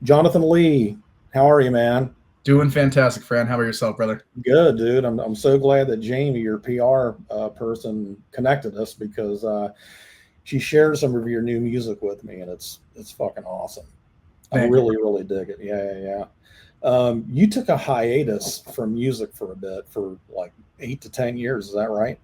Jonathan Lee, how are you, man? Doing fantastic, Fran. How about yourself, brother? Good, dude. I'm so glad that Jamie, your PR person, connected us because she shared some of your new music with me, and it's fucking awesome. I Thank you. really dig it. Yeah. You took a hiatus from music for a bit, for like 8 to 10 years. Is that right?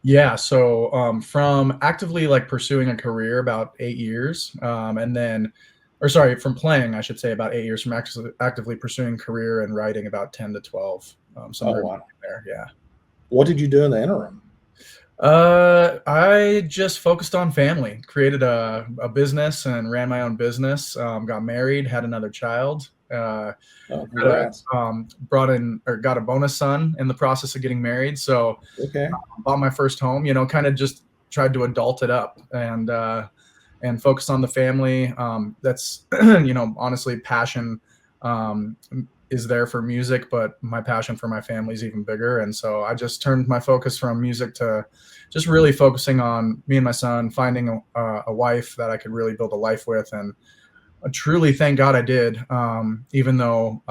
Yeah. From actively like pursuing a career about 8 years, and then, or sorry, from playing, I should say about 8 years. From actively pursuing career and writing about 10 to 12, Oh somewhere in wow. there. Yeah. What did you do in the interim? I just focused on family, created a business and ran my own business. Got married, had another child. Oh, Had congrats. brought in or got a bonus son in the process of getting married. So Okay. bought my first home, kind of just tried to adult it up and focus on the family. That's, honestly, passion um, is there for music, but my passion for my family is even bigger. And so I just turned my focus from music to just really focusing on me and my son, finding a wife that I could really build a life with. And truly, thank God I did. Even though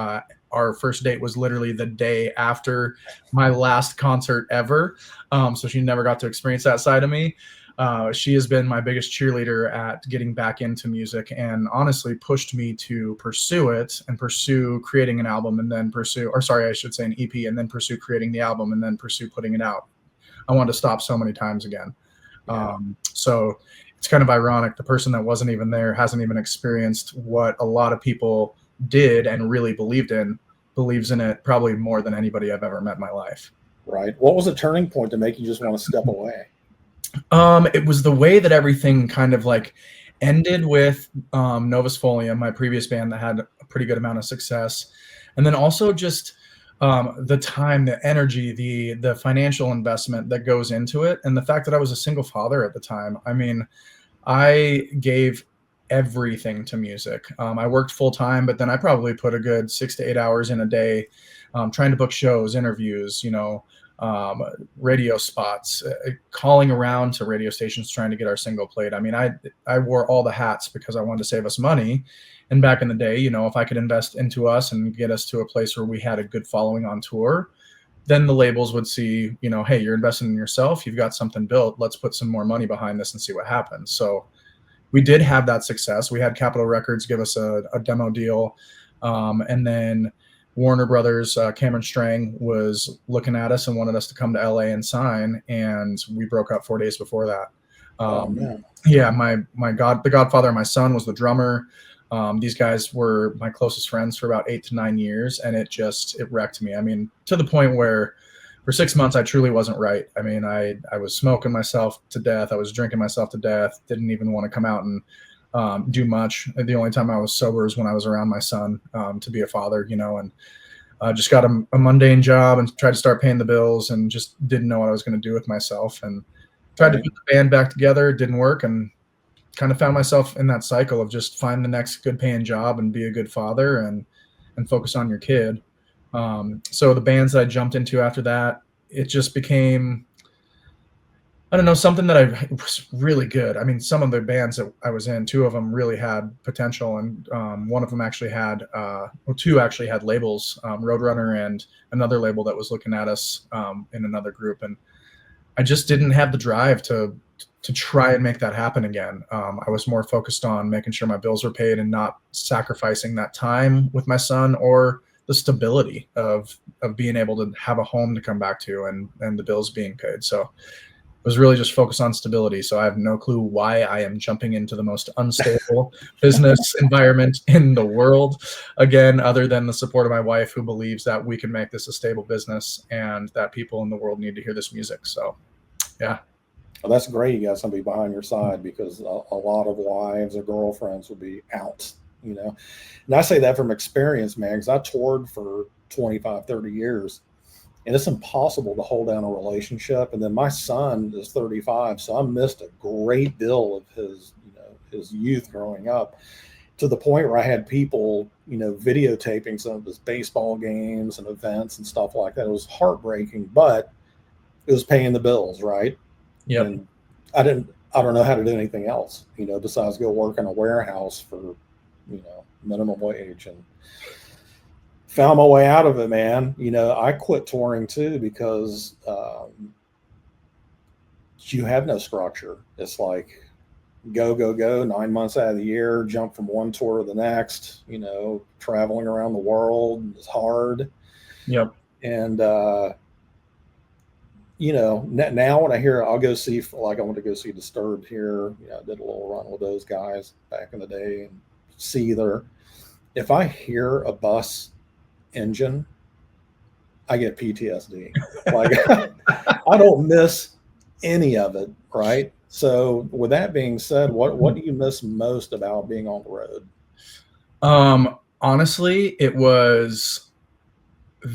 our first date was literally the day after my last concert ever, so she never got to experience that side of me. She has been my biggest cheerleader at getting back into music, and honestly pushed me to pursue it and pursue creating an album, and then pursue, or sorry, I should say an EP, and then pursue creating the album, and then pursue putting it out. I wanted to stop so many times again. Yeah. So it's kind of ironic. The person that wasn't even there hasn't even experienced what a lot of people did and really believes in it probably more than anybody I've ever met in my life. Right. What was the turning point to make you just want to step away? It was the way that everything kind of like ended with Novus Folium, my previous band that had a pretty good amount of success. And then also just the time, the energy, the financial investment that goes into it. And the fact that I was a single father at the time. I mean, I gave everything to music. I worked full time, but then I probably put a good 6 to 8 hours in a day, trying to book shows, interviews, um, radio spots, calling around to radio stations trying to get our single played. I mean, I wore all the hats because I wanted to save us money. And back in the day, if I could invest into us and get us to a place where we had a good following on tour, then the labels would see, hey, you're investing in yourself. You've got something built. Let's put some more money behind this and see what happens. So we did have that success. We had Capitol Records give us a demo deal. And then Warner Brothers, Cameron Strang was looking at us and wanted us to come to LA and sign. And we broke up 4 days before that. Oh man. Yeah, the godfather of my son was the drummer. These guys were my closest friends for about 8 to 9 years, and it wrecked me. I mean, to the point where for 6 months I truly wasn't right. I mean, I was smoking myself to death. I was drinking myself to death. Didn't even want to come out and do much. The only time I was sober is when I was around my son, to be a father, and just got a mundane job and tried to start paying the bills, and just didn't know what I was going to do with myself, and tried to Right. put the band back together. It didn't work, and kind of found myself in that cycle of just find the next good paying job and be a good father and focus on your kid. So the bands that I jumped into after that, it just became, I don't know, something that I was really good. I mean, some of the bands that I was in, two of them really had potential, and one of them actually had, two actually had labels, Roadrunner and another label that was looking at us in another group, and I just didn't have the drive to try and make that happen again. I was more focused on making sure my bills were paid and not sacrificing that time with my son or the stability of being able to have a home to come back to and the bills being paid. So it was really just focused on stability. So I have no clue why I am jumping into the most unstable business environment in the world again, other than the support of my wife, who believes that we can make this a stable business and that people in the world need to hear this music. So yeah. Well, that's great. You got somebody behind your side because a lot of wives or girlfriends would be out, you know. And I say that from experience, man, because I toured for 25, 30 years, and it's impossible to hold down a relationship. And then my son is 35, so I missed a great deal of his, his youth growing up, to the point where I had people, videotaping some of his baseball games and events and stuff like that. It was heartbreaking, but it was paying the bills, right? Yep. And I don't know how to do anything else, besides go work in a warehouse for, minimum wage, and found my way out of it, man. You know, I quit touring too because you have no structure. It's like go, go, go, 9 months out of the year, jump from one tour to the next, you know, traveling around the world is hard. Yep. And, you know, now when I hear, I'll go see, like I went to go see Disturbed here. You know, I did a little run with those guys back in the day, and see if I hear a bus engine, I get PTSD. Like I don't miss any of it, right? So with that being said, what do you miss most about being on the road? Honestly, it was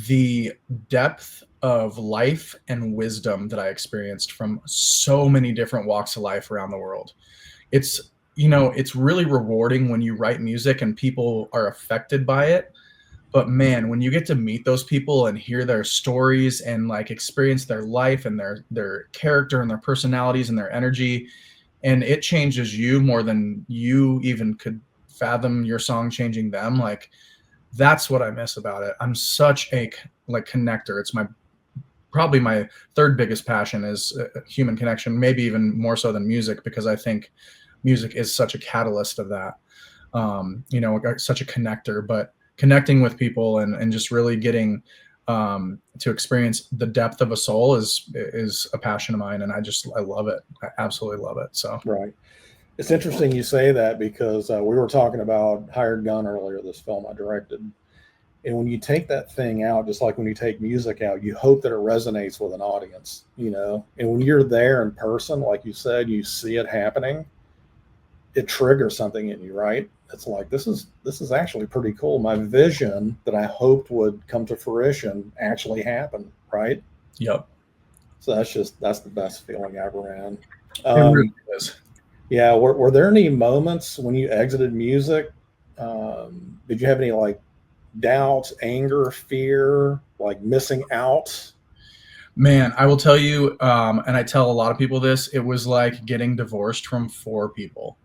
the depth of life and wisdom that I experienced from so many different walks of life around the world. It's, you know, it's really rewarding when you write music and people are affected by it. But man, when you get to meet those people and hear their stories and like experience their life and their character and their personalities and their energy, and it changes you more than you even could fathom your song changing them. Like, that's what I miss about it. I'm such a like connector. It's probably my third biggest passion is human connection, maybe even more so than music, because I think music is such a catalyst of that. You know, such a connector. But connecting with people and just really getting to experience the depth of a soul is a passion of mine, and I love it. I absolutely love it. So right. It's interesting you say that, because we were talking about Hired Gun earlier, this film I directed. And when you take that thing out, just like when you take music out, you hope that it resonates with an audience, you know? And when you're there in person, like you said, you see it happening, it triggers something in you, right? It's like, this is actually pretty cool. My vision that I hoped would come to fruition actually happened, right? Yep. So that's the best feeling I ever had. It really is. Yeah. Were there any moments when you exited music? Did you have any like doubts, anger, fear, like missing out? Man, I will tell you, and I tell a lot of people this, it was like getting divorced from 4 people.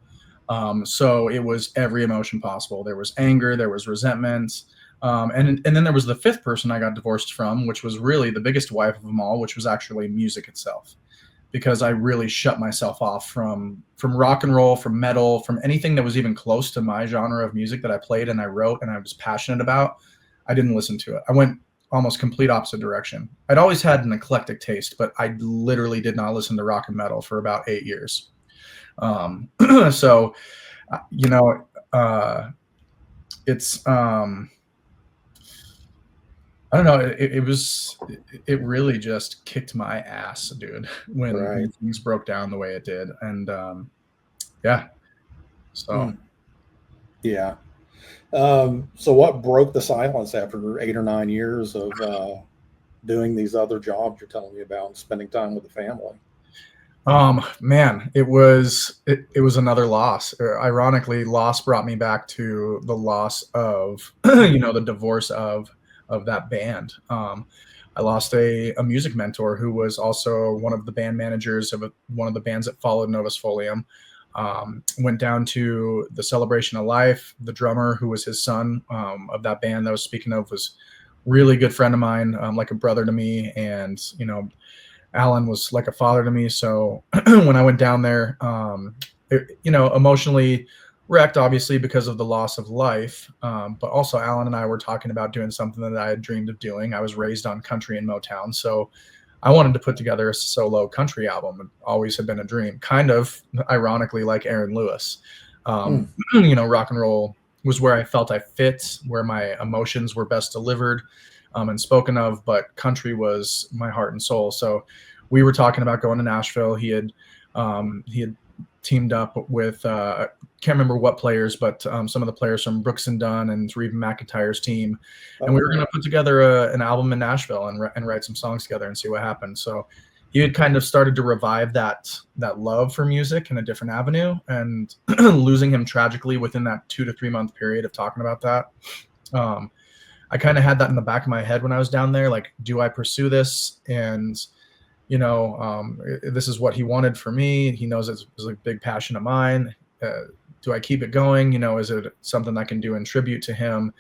So it was every emotion possible. There was anger, there was resentment, and then there was the 5th person I got divorced from, which was really the biggest wife of them all, which was actually music itself, because I really shut myself off from rock and roll, from metal, from anything that was even close to my genre of music that I played and I wrote and I was passionate about. I didn't listen to it. I went almost complete opposite direction. I'd always had an eclectic taste, but I literally did not listen to rock and metal for about 8 years. So, you know, it's, I don't know. It really just kicked my ass, dude, when things broke down the way it did. And, yeah. So, yeah. So what broke the silence after 8 or 9 years of, doing these other jobs you're telling me about and spending time with the family? Man, it was another loss. Ironically, loss brought me back to the loss of, you know, the divorce of that band. I lost a music mentor who was also one of the band managers of one of the bands that followed Novus Folium. Went down to the Celebration of Life. The drummer, who was his son, of that band that I was speaking of, was really good friend of mine, like a brother to me. And, you know, Alan was like a father to me. So when I went down there, you know, emotionally wrecked, obviously, because of the loss of life. But also Alan and I were talking about doing something that I had dreamed of doing. I was raised on country and Motown. So I wanted to put together a solo country album. It always had been a dream, kind of ironically like Aaron Lewis. You know, rock and roll was where I felt I fit, where my emotions were best delivered and spoken of, but country was my heart and soul. So we were talking about going to Nashville. He had teamed up with, can't remember what players, but some of the players from Brooks and Dunn and Reba McEntire's team. And we were going to put together an album in Nashville and write some songs together and see what happened. So he had kind of started to revive that love for music in a different avenue, and losing him tragically within that 2 to 3 month period of talking about that. I kind of had that in the back of my head when I was down there, like, do I pursue this? And, you know, this is what he wanted for me. He knows it was a big passion of mine. do I keep it going? You know, is it something I can do in tribute to him?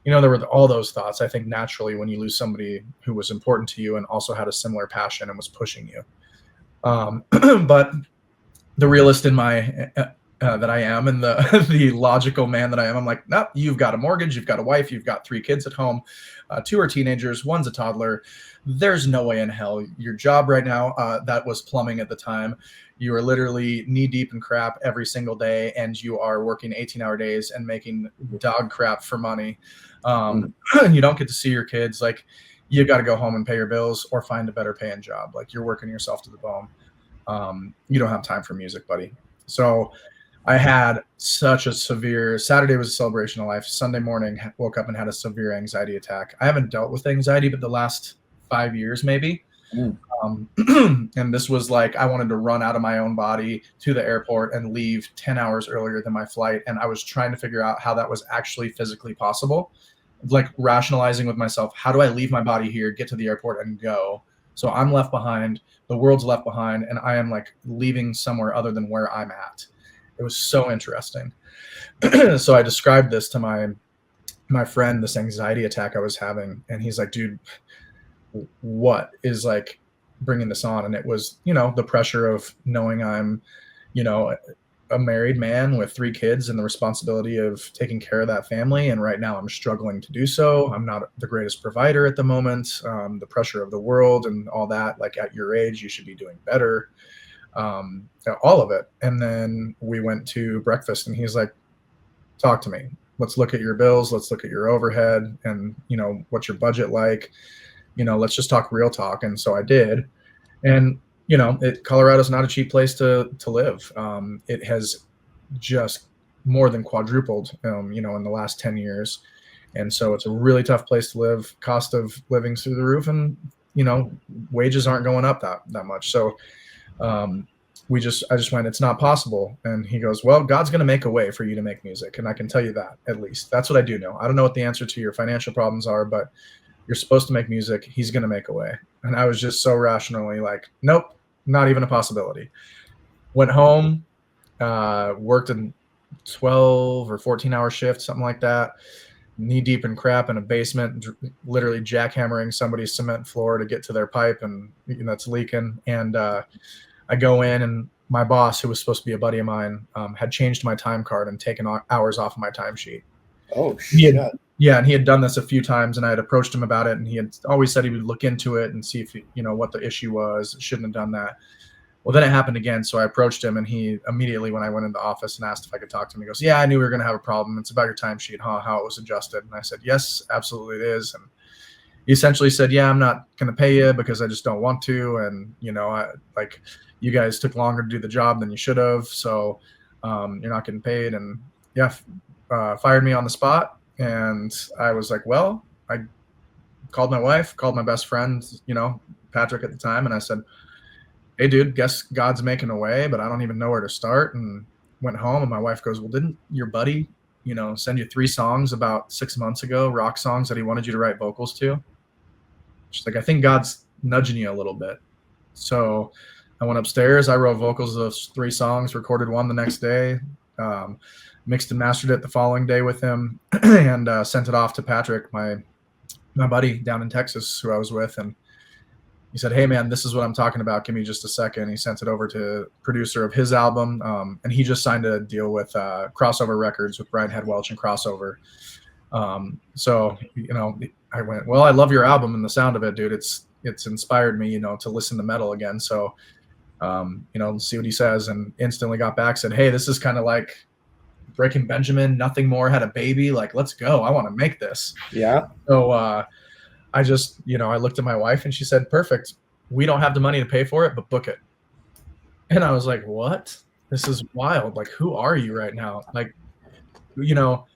You know, there were all those thoughts, I think, naturally when you lose somebody who was important to you and also had a similar passion and was pushing you. But the realist in my that I am, and the the logical man that I am, I'm like, nope, you've got a mortgage, you've got a wife, you've got 3 kids at home, 2 are teenagers, 1's a toddler. There's no way in hell your job right now, that was plumbing at the time. You are literally knee deep in crap every single day, and you are working 18-hour days and making dog crap for money. You don't get to see your kids. Like, you got to go home and pay your bills or find a better paying job. Like, you're working yourself to the bone. You don't have time for music, buddy. So I had such a severe, Saturday was a celebration of life. Sunday morning, woke up and had a severe anxiety attack. I haven't dealt with anxiety, but the last 5 years maybe. And this was like, I wanted to run out of my own body to the airport and leave 10 hours earlier than my flight. And I was trying to figure out how that was actually physically possible. Like, rationalizing with myself, how do I leave my body here, get to the airport and go? So I'm left behind, the world's left behind, and I am like leaving somewhere other than where I'm at. It was so interesting. So I described this to my friend, this anxiety attack I was having. And he's like, dude, what is like bringing this on? And it was, you know, the pressure of knowing I'm, you know, a married man with 3 kids and the responsibility of taking care of that family. And right now I'm struggling to do so. I'm not the greatest provider at the moment. The pressure of the world and all that, like, at your age, you should be doing better. All of it. And then we went to breakfast and he's like, talk to me. Let's look at your bills. Let's look at your overhead and, you know, what's your budget like? You know, let's just talk real talk. And so I did. And, you know, Colorado's not a cheap place to live. It has just more than quadrupled, you know, in the last 10 years. And so it's a really tough place to live. Cost of living's through the roof, and, you know, wages aren't going up that much. So I just went, it's not possible. And he goes, well, God's going to make a way for you to make music. And I can tell you that, at least. That's what I do know. I don't know what the answer to your financial problems are, but you're supposed to make music. He's going to make a way. And I was just so rationally like, nope, not even a possibility. Went home, worked a 12 or 14-hour shift, something like that, knee deep in crap in a basement, literally jackhammering somebody's cement floor to get to their pipe, and, you know, it's leaking. And I go in, and my boss, who was supposed to be a buddy of mine, had changed my time card and taken hours off of my timesheet. Oh, shit. Yeah, and he had done this a few times, and I had approached him about it, and he had always said he would look into it and see if, you know, what the issue was. Shouldn't have done that. Well, then it happened again, so I approached him, and he immediately, when I went into the office and asked if I could talk to him, he goes, yeah, I knew we were going to have a problem. It's about your timesheet, huh, how it was adjusted. And I said, yes, absolutely it is. And he essentially said, yeah, I'm not going to pay you because I just don't want to. And, you know, you guys took longer to do the job than you should have, so you're not getting paid. And, yeah, fired me on the spot. And I was like, well, I called my wife, called my best friend, you know, Patrick at the time, and I said, hey, dude, guess God's making a way, but I don't even know where to start. And went home, and my wife goes, well, didn't your buddy, you know, send you 3 songs about 6 months ago, rock songs that he wanted you to write vocals to? She's like, I think God's nudging you a little bit. So I went upstairs, I wrote vocals of those 3 songs, recorded one the next day, mixed and mastered it the following day with him, and sent it off to Patrick, my buddy down in Texas, who I was with. And he said, hey, man, this is what I'm talking about. Give me just a second. He sent it over to producer of his album, and he just signed a deal with Crossover Records with Brian Head Welch and Crossover. So, you know, I went, well, I love your album and the sound of it, dude. It's inspired me, you know, to listen to metal again. So, you know, see what he says. And instantly got back, said, hey, this is kind of like Breaking Benjamin, Nothing More had a baby. Like, let's go. I want to make this. Yeah. So I just, you know, I looked at my wife, and she said, perfect. We don't have the money to pay for it, but book it. And I was like, what? This is wild. Like, who are you right now? Like, you know,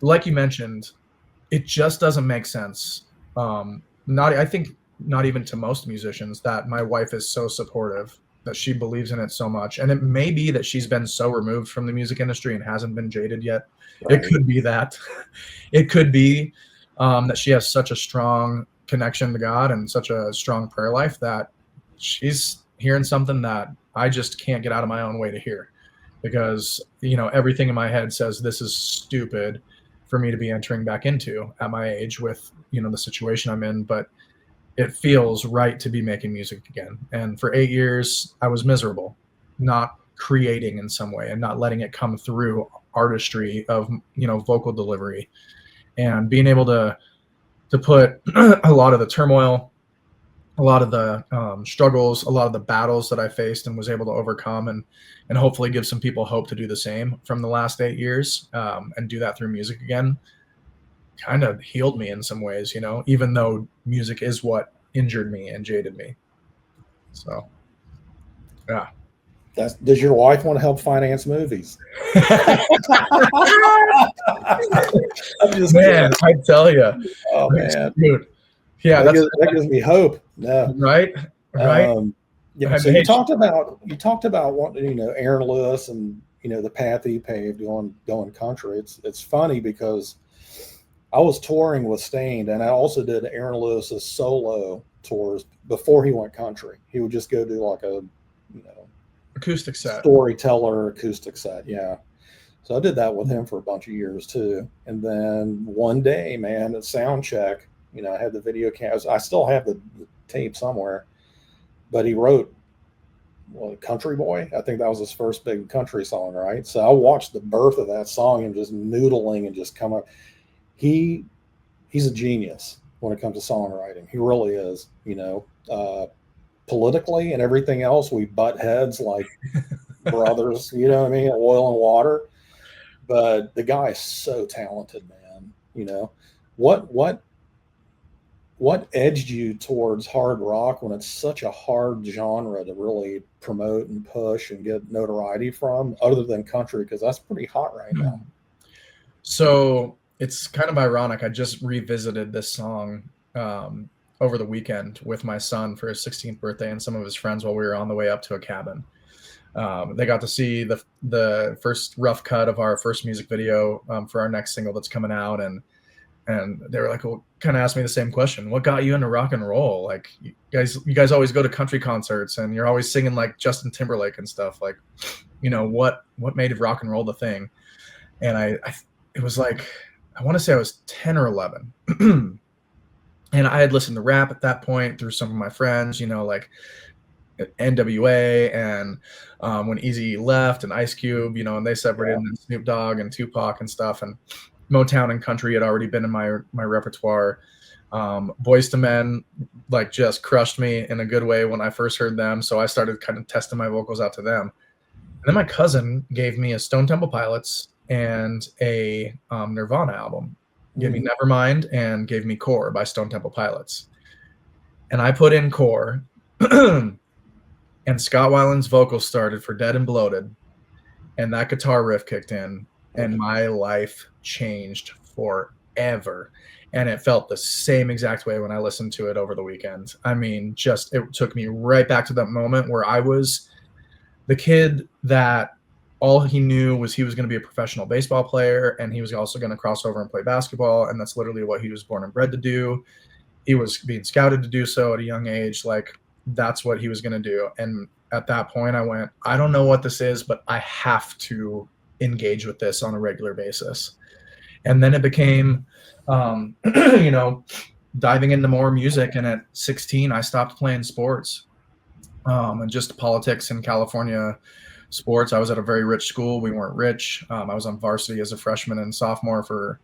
like you mentioned, it just doesn't make sense. I think not even to most musicians, that my wife is so supportive, that she believes in it so much. And it may be that she's been so removed from the music industry and hasn't been jaded yet. Right. It could be that. It could be that she has such a strong connection to God and such a strong prayer life that she's hearing something that I just can't get out of my own way to hear. because, everything in my head says this is stupid for me to be entering back into at my age with, the situation I'm in, but it feels right to be making music again. And for 8 years, I was miserable, not creating in some way and not letting it come through artistry of, vocal delivery, and being able to put a lot of the turmoil, a lot of the struggles, a lot of the battles that I faced and was able to overcome, and hopefully give some people hope to do the same from the last 8 years, and do that through music again, kind of healed me in some ways, even though music is what injured me and jaded me. So, yeah. Does your wife want to help finance movies? Man, I tell you. Oh man, dude. Yeah, that gives me hope. Yeah, right. Yeah. So you talked about wanting, Aaron Lewis and the path he paved going country. It's funny because I was touring with Stained, and I also did Aaron Lewis's solo tours before he went country. He would just go do like a acoustic set, storyteller acoustic set. Yeah. So I did that with him for a bunch of years too. And then one day, man, at sound check, I had the video cams. I still have the tape somewhere, but he wrote, Country Boy. I think that was his first big country song, right? So I watched the birth of that song and just noodling and just come up. He's a genius when it comes to songwriting. He really is, politically and everything else, we butt heads like brothers, oil and water. But the guy is so talented, man. What edged you towards hard rock when it's such a hard genre to really promote and push and get notoriety from, other than country? Because that's pretty hot right now. So it's kind of ironic. I just revisited this song over the weekend with my son for his 16th birthday and some of his friends while we were on the way up to a cabin. They got to see the first rough cut of our first music video for our next single that's coming out, and they were like, well, kind of asked me the same question: what got you into rock and roll? Like, you guys always go to country concerts and you're always singing like Justin Timberlake and stuff. Like, what made rock and roll the thing? And it was like, I want to say I was 10 or 11. And I had listened to rap at that point through some of my friends, like NWA and when Easy left, and Ice Cube, and they separated, and Snoop Dogg and Tupac and stuff, and Motown and country had already been in my repertoire. Boyz II Men like just crushed me in a good way when I first heard them, so I started kind of testing my vocals out to them. And then my cousin gave me a Stone Temple Pilots and a Nirvana album. Gave me Nevermind and gave me Core by Stone Temple Pilots. And I put in Core, and Scott Weiland's vocals started for Dead and Bloated, and that guitar riff kicked in, and my life changed forever. And it felt the same exact way when I listened to it over the weekend. I mean, it took me right back to that moment where I was the kid that all he knew was he was going to be a professional baseball player, and he was also going to cross over and play basketball. And that's literally what he was born and bred to do. He was being scouted to do so at a young age. Like, that's what he was going to do. And at that point I went, I don't know what this is, but I have to engage with this on a regular basis. And then it became, diving into more music. And at 16, I stopped playing sports, and just politics in California sports. I was at a very rich school. We weren't rich. I was on varsity as a freshman and sophomore for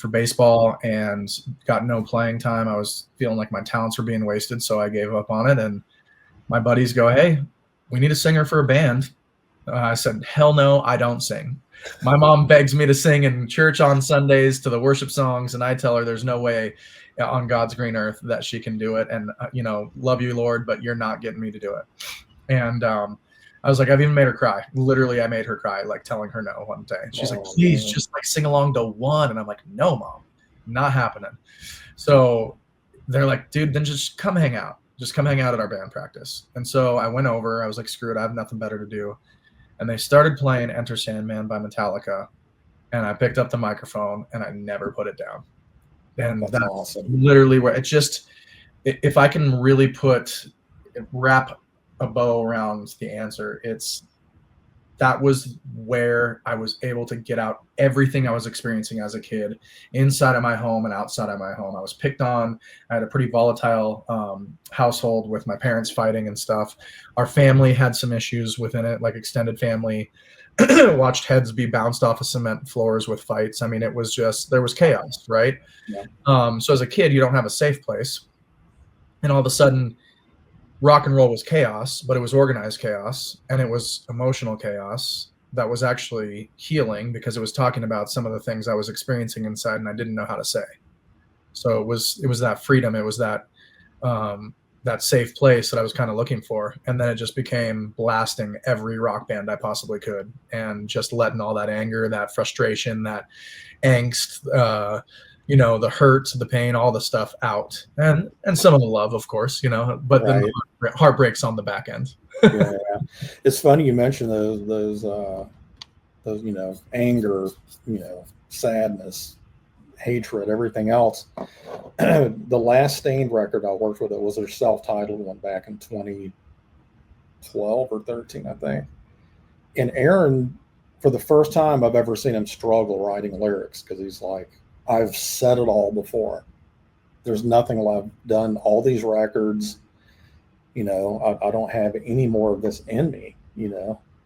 baseball, and got no playing time. I was feeling like my talents were being wasted, so I gave up on it. And my buddies go, hey, we need a singer for a band. I said, hell no, I don't sing. My mom begs me to sing in church on Sundays to the worship songs, and I tell her there's no way on God's green earth that she can do it. And, love you, Lord, but you're not getting me to do it. And I was like, I've even made her cry. Literally, I made her cry, like telling her no one day. She's like, please, just like sing along to one. And I'm like, no, Mom, not happening. So they're like, dude, then just come hang out. Just come hang out at our band practice. And so I went over. I was like, screw it, I have nothing better to do. And they started playing Enter Sandman by Metallica. And I picked up the microphone and I never put it down. And that's awesome. Literally where it just, if I can really wrap a bow around the answer, it's that was where I was able to get out everything I was experiencing as a kid, inside of my home and outside of my home. I was picked on. I had a pretty volatile household with my parents fighting and stuff. Our family had some issues within it, like extended family. Watched heads be bounced off of cement floors with fights. I mean, it was just, there was chaos, right? Yeah. So as a kid, you don't have a safe place. And all of a sudden, rock and roll was chaos, but it was organized chaos, and it was emotional chaos that was actually healing, because it was talking about some of the things I was experiencing inside and I didn't know how to say. So it was that freedom. It was that that safe place that I was kind of looking for. And then it just became blasting every rock band I possibly could, and just letting all that anger, that frustration, that angst, the hurt, the pain, all the stuff out, and some of the love, of course, but Right. then the heartbreaks on the back end. Yeah. It's funny you mentioned those anger, sadness, hatred, everything else. The last Stained record I worked with, it was their self-titled one back in 2012 or 13, I think. And Aaron, for the first time I've ever seen him struggle writing lyrics, because he's like, I've said it all before. There's nothing I've done all these records. I don't have any more of this in me,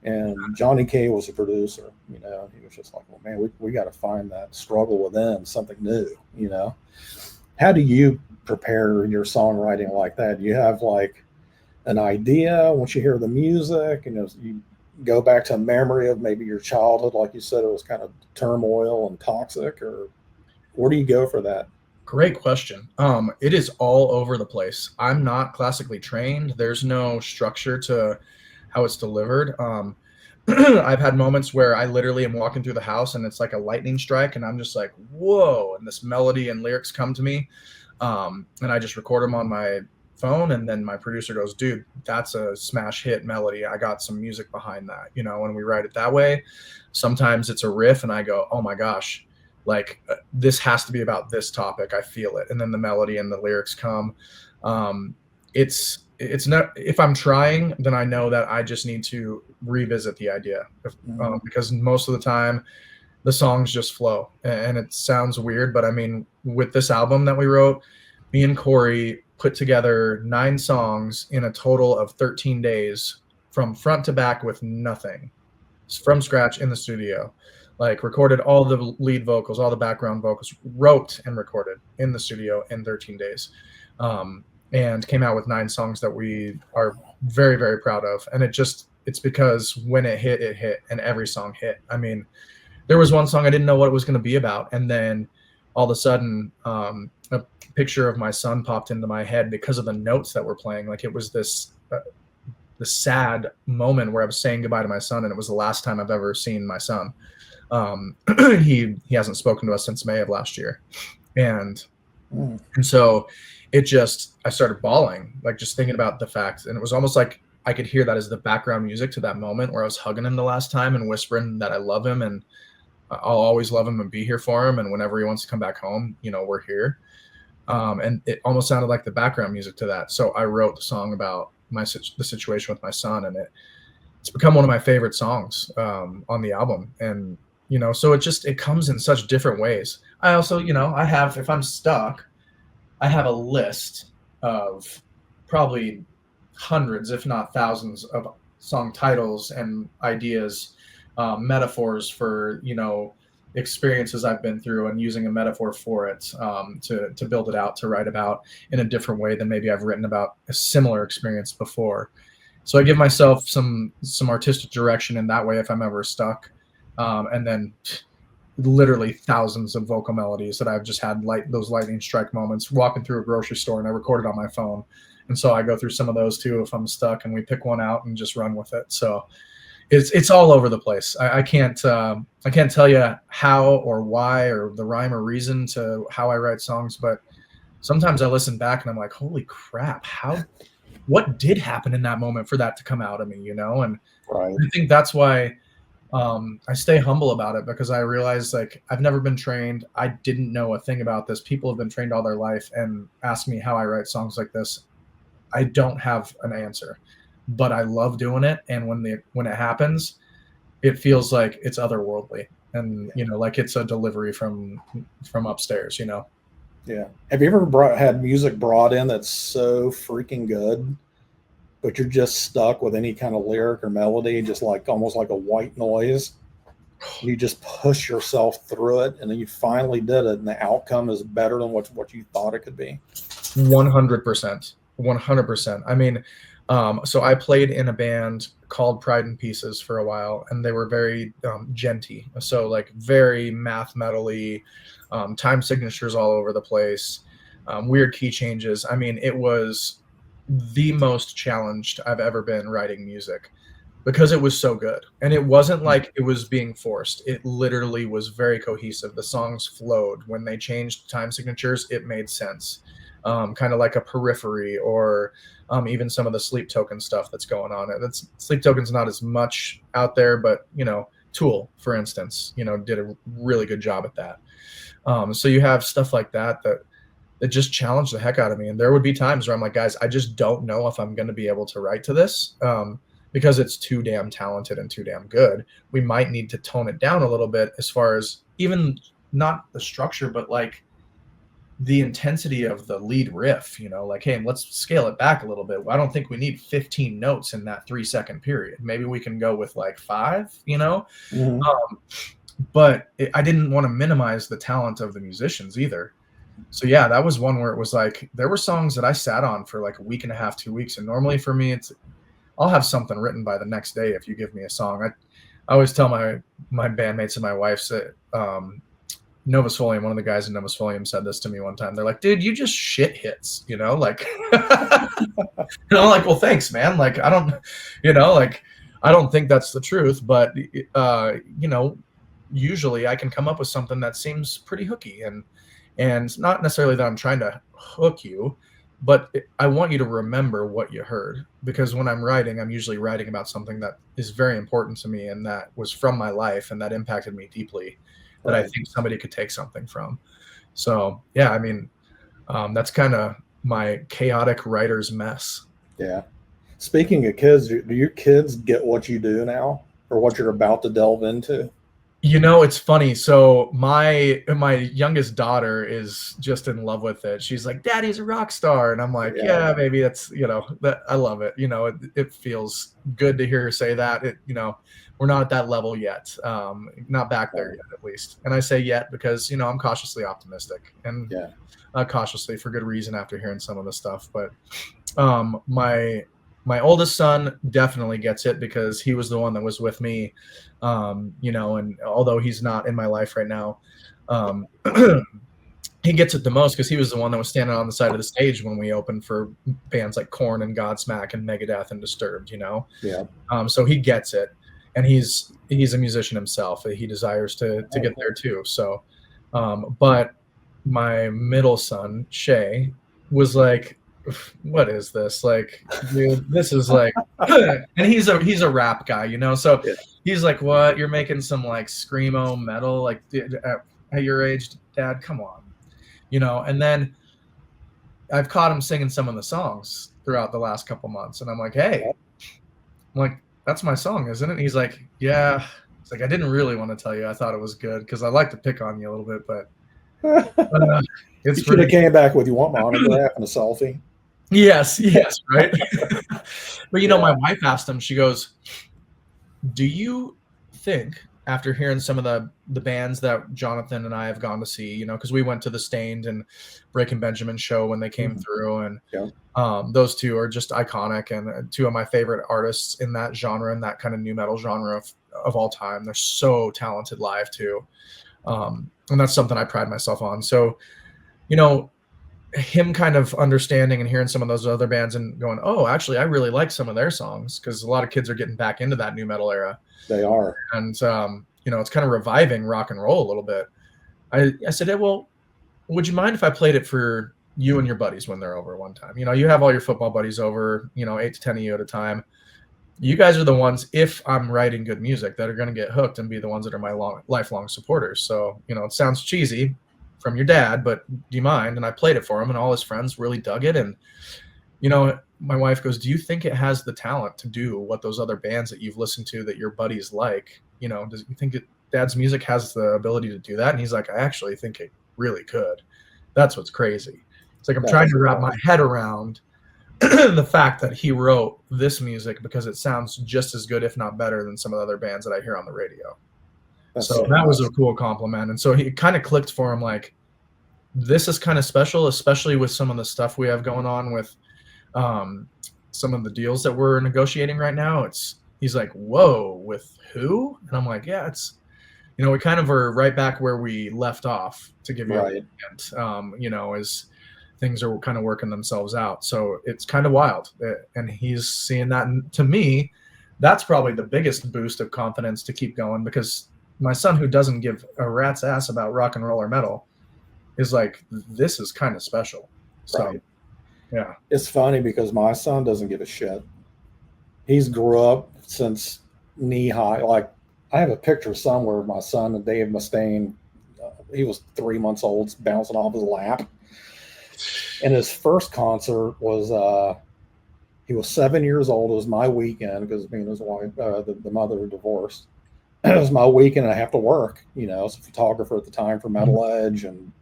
And Johnny K was a producer, he was just like, well, man, we got to find that struggle within, something new, How do you prepare your songwriting like that? Do you have like an idea once you hear the music, you go back to a memory of maybe your childhood, like you said, it was kind of turmoil and toxic, or where do you go for that? Great question. It is all over the place. I'm not classically trained. There's no structure to how it's delivered. I've had moments where I literally am walking through the house and it's like a lightning strike, and I'm just like, whoa, and this melody and lyrics come to me. And I just record them on my phone, and then my producer goes, dude, that's a smash hit melody. I got some music behind that, and we write it that way. Sometimes it's a riff and I go, oh my gosh, like this has to be about this topic. I feel it. And then the melody and the lyrics come. It's not, if I'm trying, then I know that I just need to revisit the idea, because most of the time the songs just flow. And it sounds weird, but I mean, with this album that we wrote, me and Cory put together 9 songs in a total of 13 days from front to back with nothing, from scratch in the studio. Like recorded all the lead vocals, all the background vocals, wrote and recorded in the studio in 13 days. And came out with 9 songs that we are very, very proud of. And it's because when it hit, and every song hit. I mean, there was one song I didn't know what it was going to be about. And then all of a sudden, a picture of my son popped into my head because of the notes that were playing. Like it was this sad moment where I was saying goodbye to my son. And it was the last time I've ever seen my son. He hasn't spoken to us since May of last year. And so I started bawling, like just thinking about the fact. And it was almost like I could hear that as the background music to that moment where I was hugging him the last time and whispering that I love him and I'll always love him and be here for him. And whenever he wants to come back home, we're here. And it almost sounded like the background music to that. So I wrote the song about the situation with my son, and it's become one of my favorite songs on the album. And, so it comes in such different ways. I also, if I'm stuck, I have a list of probably hundreds, if not thousands, of song titles and ideas, metaphors for, experiences I've been through, and using a metaphor for it to build it out, to write about in a different way than maybe I've written about a similar experience before. So I give myself some artistic direction in that way if I'm ever stuck. And then literally thousands of vocal melodies that I've just had those lightning strike moments walking through a grocery store, and I recorded on my phone. And so I go through some of those too if I'm stuck, and we pick one out and just run with it. So it's all over the place. I can't tell you how or why or the rhyme or reason to how I write songs, but sometimes I listen back and I'm like, holy crap, what did happen in that moment for that to come out of me, And Right. I think that's why I stay humble about it, because I realize like I've never been trained. I didn't know a thing about this. People have been trained all their life and ask me how I write songs like this. I don't have an answer, but I love doing it. And when it happens, it feels like it's otherworldly, and like it's a delivery from upstairs. Yeah. Have you ever had music brought in that's so freaking good, but you're just stuck with any kind of lyric or melody, just like almost like a white noise? You just push yourself through it, and then you finally did it, and the outcome is better than what you thought it could be. 100%. 100%. I mean, so I played in a band called Pride and Pieces for a while, and they were very genty. So like very math metal-y, time signatures all over the place, weird key changes. I mean, it was the most challenged I've ever been writing music because it was so good. And it wasn't like it was being forced. It literally was very cohesive. The songs flowed. When they changed time signatures, it made sense. Kind of like a Periphery, or even some of the Sleep Token stuff that's going on. That's Sleep Token's not as much out there, but Tool, for instance, did a really good job at that. So you have stuff like that just challenged the heck out of me. And there would be times where I'm like, guys, I just don't know if I'm going to be able to write to this because it's too damn talented and too damn good. We might need to tone it down a little bit as far as even not the structure, but like the intensity of the lead riff, like, hey, let's scale it back a little bit. I don't think we need 15 notes in that 3-second period. Maybe we can go with like 5, Mm-hmm. But I didn't want to minimize the talent of the musicians either. So yeah, that was one where it was like, there were songs that I sat on for like a week and a half, 2 weeks. And normally for me, I'll have something written by the next day if you give me a song. I always tell my bandmates and my wife, NOVUS FOLIUM, one of the guys in NOVUS FOLIUM said this to me one time. They're like, dude, you just shit hits, like, and I'm like, well, thanks, man. Like, I don't, I don't think that's the truth, but, usually I can come up with something that seems pretty hooky, and not necessarily that I'm trying to hook you, but I want you to remember what you heard, because when I'm writing, I'm usually writing about something that is very important to me and that was from my life and that impacted me deeply, that I think somebody could take something from. So yeah, I mean, that's kind of my chaotic writer's mess. Yeah. Speaking of kids, do your kids get what you do now, or what you're about to delve into? It's funny. So my youngest daughter is just in love with it. She's like, Daddy's a rock star. And I'm like, yeah, maybe that's, that I love it. It feels good to hear her say that. We're not at that level yet. Not back there yet, at least. And I say yet because, I'm cautiously optimistic, and cautiously for good reason after hearing some of the stuff. But my oldest son definitely gets it because he was the one that was with me, and although he's not in my life right now, he gets it the most because he was the one that was standing on the side of the stage when we opened for bands like Korn and Godsmack and Megadeth and Disturbed, so he gets it, and he's a musician himself. He desires to get there too. So, but my middle son, Shay, was like, what is this? Like, dude, this is like, and he's a rap guy, so he's like, what? You're making some like screamo metal, like at your age, Dad, come on, and then I've caught him singing some of the songs throughout the last couple months, and I'm like, hey, that's my song, isn't it? And he's like, yeah. It's like, I didn't really want to tell you I thought it was good because I like to pick on you a little bit, but you should have came back with, you want my autograph and a selfie. Yes, right. But my wife asked him, she goes, do you think, after hearing some of the bands that Jonathan and I have gone to see, because we went to the Stained and Breaking Benjamin show when they came through, and those two are just iconic and two of my favorite artists in that genre and that kind of new metal genre of all time. They're so talented live too, and that's something I pride myself on. So, him kind of understanding and hearing some of those other bands and going, oh, actually, I really like some of their songs, because a lot of kids are getting back into that new metal era. They are. And, it's kind of reviving rock and roll a little bit. I said, hey, well, would you mind if I played it for you and your buddies when they're over one time? You have all your football buddies over, 8 to 10 of you at a time. You guys are the ones, if I'm writing good music, that are going to get hooked and be the ones that are my lifelong supporters. So, it sounds cheesy from your dad, but do you mind? And I played it for him, and all his friends really dug it. And, my wife goes, do you think it has the talent to do what those other bands that you've listened to that your buddies like, you know, does you think Dad's music has the ability to do that? And he's like, I actually think it really could. That's what's crazy. It's like I'm trying to wrap my head around the fact that he wrote this music because it sounds just as good, if not better, than some of the other bands that I hear on the radio. So that was a cool compliment. And so he kind of clicked for him, like, this is kind of special, especially with some of the stuff we have going on with some of the deals that we're negotiating right now. He's like, whoa, with who? And I'm like, yeah, it's, you know, we kind of are right back where we left off, to give you a hint, you know, as things are kind of working themselves out. So it's kind of wild. And he's seeing that. And to me, that's probably the biggest boost of confidence to keep going, because my son, who doesn't give a rat's ass about rock and roll or metal, is like, this is kind of special. So, yeah. It's funny because my son doesn't give a shit. He's grew up since knee high. Like, I have a picture somewhere of my son and Dave Mustaine. He was 3 months old, bouncing off his lap. And his first concert was, he was 7 years old. It was my weekend because me and his wife, the mother, were divorced. It was my weekend and I have to work, you know, as a photographer at the time for Metal Edge and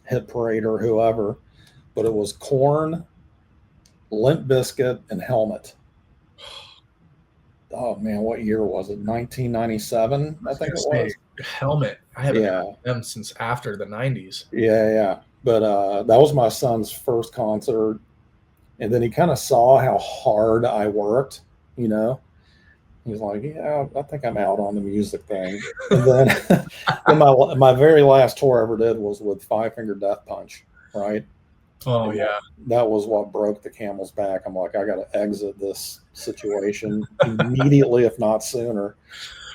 Hit Parade or whoever. But it was Korn, Limp Bizkit, and Helmet. Oh man, what year was it? 1997, I think it was. Helmet. I haven't heard them since after the 90s. Yeah. But that was my son's first concert. And then he kind of saw how hard I worked, you know. He's like, yeah, I think I'm out on the music thing. And then my very last tour I ever did was with Five Finger Death Punch, right? Oh, and yeah. That was what broke the camel's back. I'm like, I got to exit this situation immediately, if not sooner.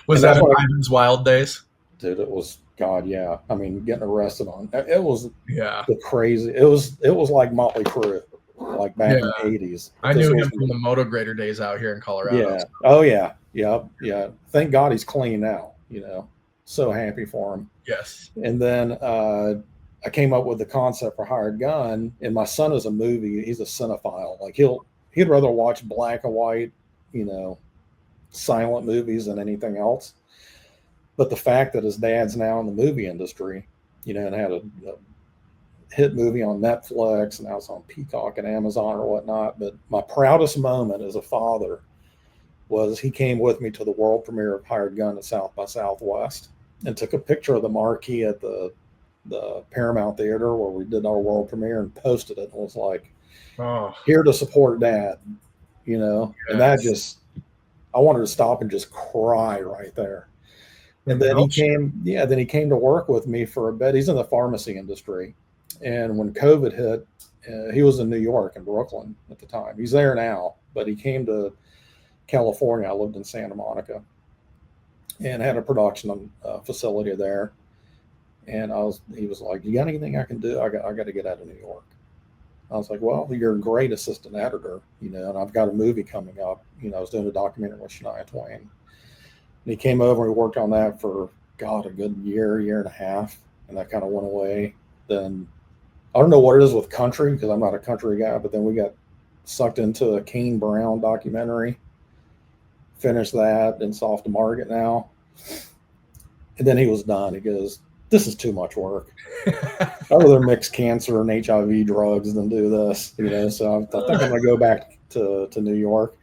Was that in Ivan's Wild days? Dude, it was, God, yeah. I mean, getting arrested on it was the crazy. It was like Motley Crue, like back in the 80s. I knew him from the Motograder days out here in Colorado. Yeah. Oh, yeah. Yeah. Thank God he's clean now, you know. So happy for him. Yes. And then I came up with the concept for Hired Gun, and my son is he's a cinephile. Like he'd rather watch black and white, you know, silent movies than anything else. But the fact that his dad's now in the movie industry, you know, and had a hit movie on Netflix, and now it's on Peacock and Amazon or whatnot. But my proudest moment as a father was he came with me to the world premiere of Hired Gun at South by Southwest and took a picture of the marquee at the Paramount Theater where we did our world premiere and posted it. And was like, here to support Dad, you know. Yes. And that just, I wanted to stop and just cry right there. And then he came to work with me for a bit. He's in the pharmacy industry. And when COVID hit, he was in New York and Brooklyn at the time. He's there now, but he came to California. I lived in Santa Monica and had a production facility there. And he was like, you got anything I can do? I got to get out of New York. I was like, well, you're a great assistant editor, you know, and I've got a movie coming up. You know, I was doing a documentary with Shania Twain. And he came over and we worked on that for, God, a good year and a half. And that kind of went away. Then I don't know what it is with country, because I'm not a country guy, but then we got sucked into a Kane Brown documentary. Finished that, and off to market now. And then he was done. He goes, this is too much work. I'd rather mix cancer and HIV drugs than do this, you know. So I think I'm going to go back to New York.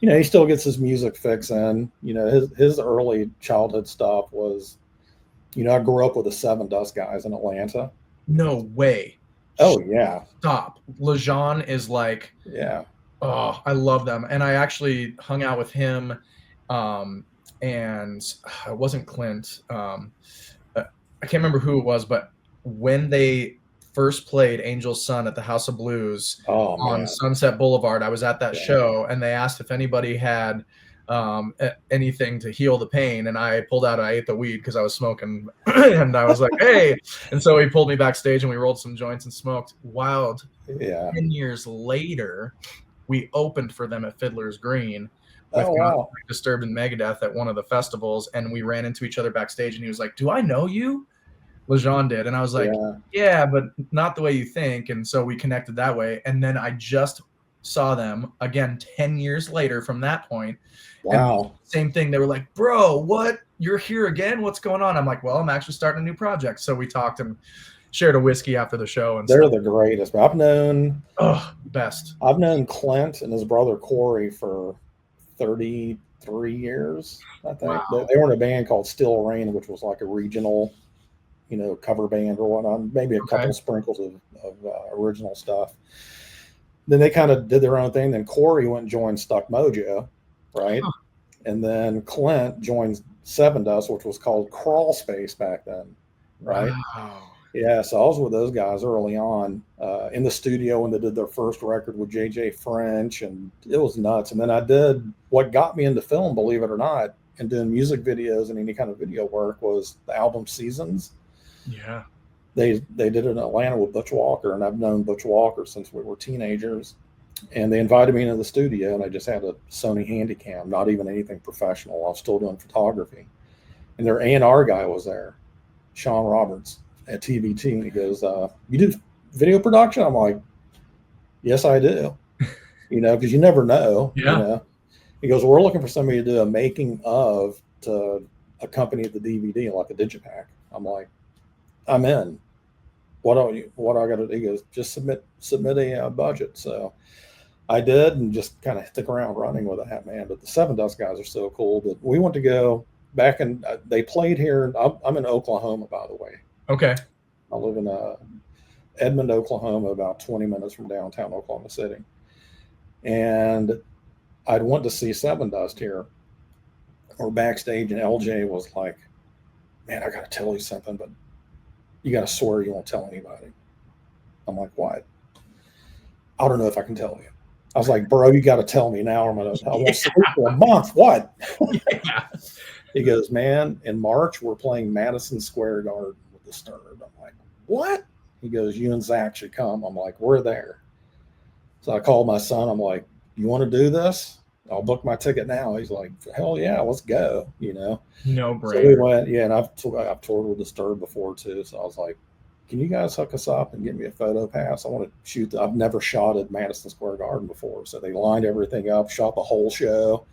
You know, he still gets his music fix in. You know, his early childhood stuff was, you know, I grew up with the Seven Dust Guys in Atlanta. No way. Oh, yeah. Stop. LeJean is like, yeah. Oh, I love them. And I actually hung out with him, and it wasn't Clint. I can't remember who it was, but when they first played Angel's Son at the House of Blues on Sunset Boulevard, I was at that show, and they asked if anybody had anything to heal the pain, and I pulled out, I ate the weed because I was smoking, and I was like, hey. And so he pulled me backstage and we rolled some joints and smoked. Wild. Yeah. 10 years later, we opened for them at Fiddler's Green with Disturbed and Megadeth at one of the festivals, and we ran into each other backstage, and he was like, do I know you? LeJean did. And I was like, yeah, but not the way you think. And so we connected that way. And then I just saw them again 10 years later from that point. Wow. And same thing. They were like, bro, what? You're here again? What's going on? I'm like, well, I'm actually starting a new project. So we talked and shared a whiskey after the show. And they're stuff. the greatest. I've known Clint and his brother Cory for 33 years, I think. Wow. They were in a band called Still Rain, which was like a regional, cover band or whatnot, maybe a couple sprinkles of original stuff. Then they kind of did their own thing. Then Cory went and joined Stuck Mojo, right? Huh. And then Clint joined Seven Dust, which was called Crawl Space back then, right? Wow. Yeah, so I was with those guys early on in the studio when they did their first record with JJ French, and it was nuts. And then I did what got me into film, believe it or not, and doing music videos and any kind of video work was the album Seasons. Yeah. They did it in Atlanta with Butch Walker, and I've known Butch Walker since we were teenagers. And they invited me into the studio, and I just had a Sony Handycam, not even anything professional. I was still doing photography. And their A&R guy was there, Sean Roberts at TVT, and he goes, you do video production? I'm like, yes, I do. Because you never know. Yeah. He goes, we're looking for somebody to do a making of to accompany the DVD, like a digipack. I'm like, I'm in. What I got to do? He goes, just submit a budget. So I did, and just kind of hit the ground running with that, man. But the Seven Dust guys are so cool. But we went to go back, and they played here. I'm in Oklahoma, by the way. Okay. I live in Edmond, Oklahoma, about 20 minutes from downtown Oklahoma City. And I'd went to see Seven Dust here. Or backstage, and LJ was like, man, I got to tell you something, but you got to swear you won't tell anybody. I'm like, what? I don't know if I can tell you. I was like, bro, you got to tell me now. I won't sleep for a month. What? Yeah. He goes, man, in March, we're playing Madison Square Garden with Disturbed. I'm like, what? He goes, you and Zach should come. I'm like, we're there. So I called my son. I'm like, you want to do this? I'll book my ticket now. He's like, hell yeah, let's go. No brainer. So we went, and I've toured with Disturbed before too. So I was like, can you guys hook us up and get me a photo pass? I want to shoot. I've never shot at Madison Square Garden before. So they lined everything up, shot the whole show.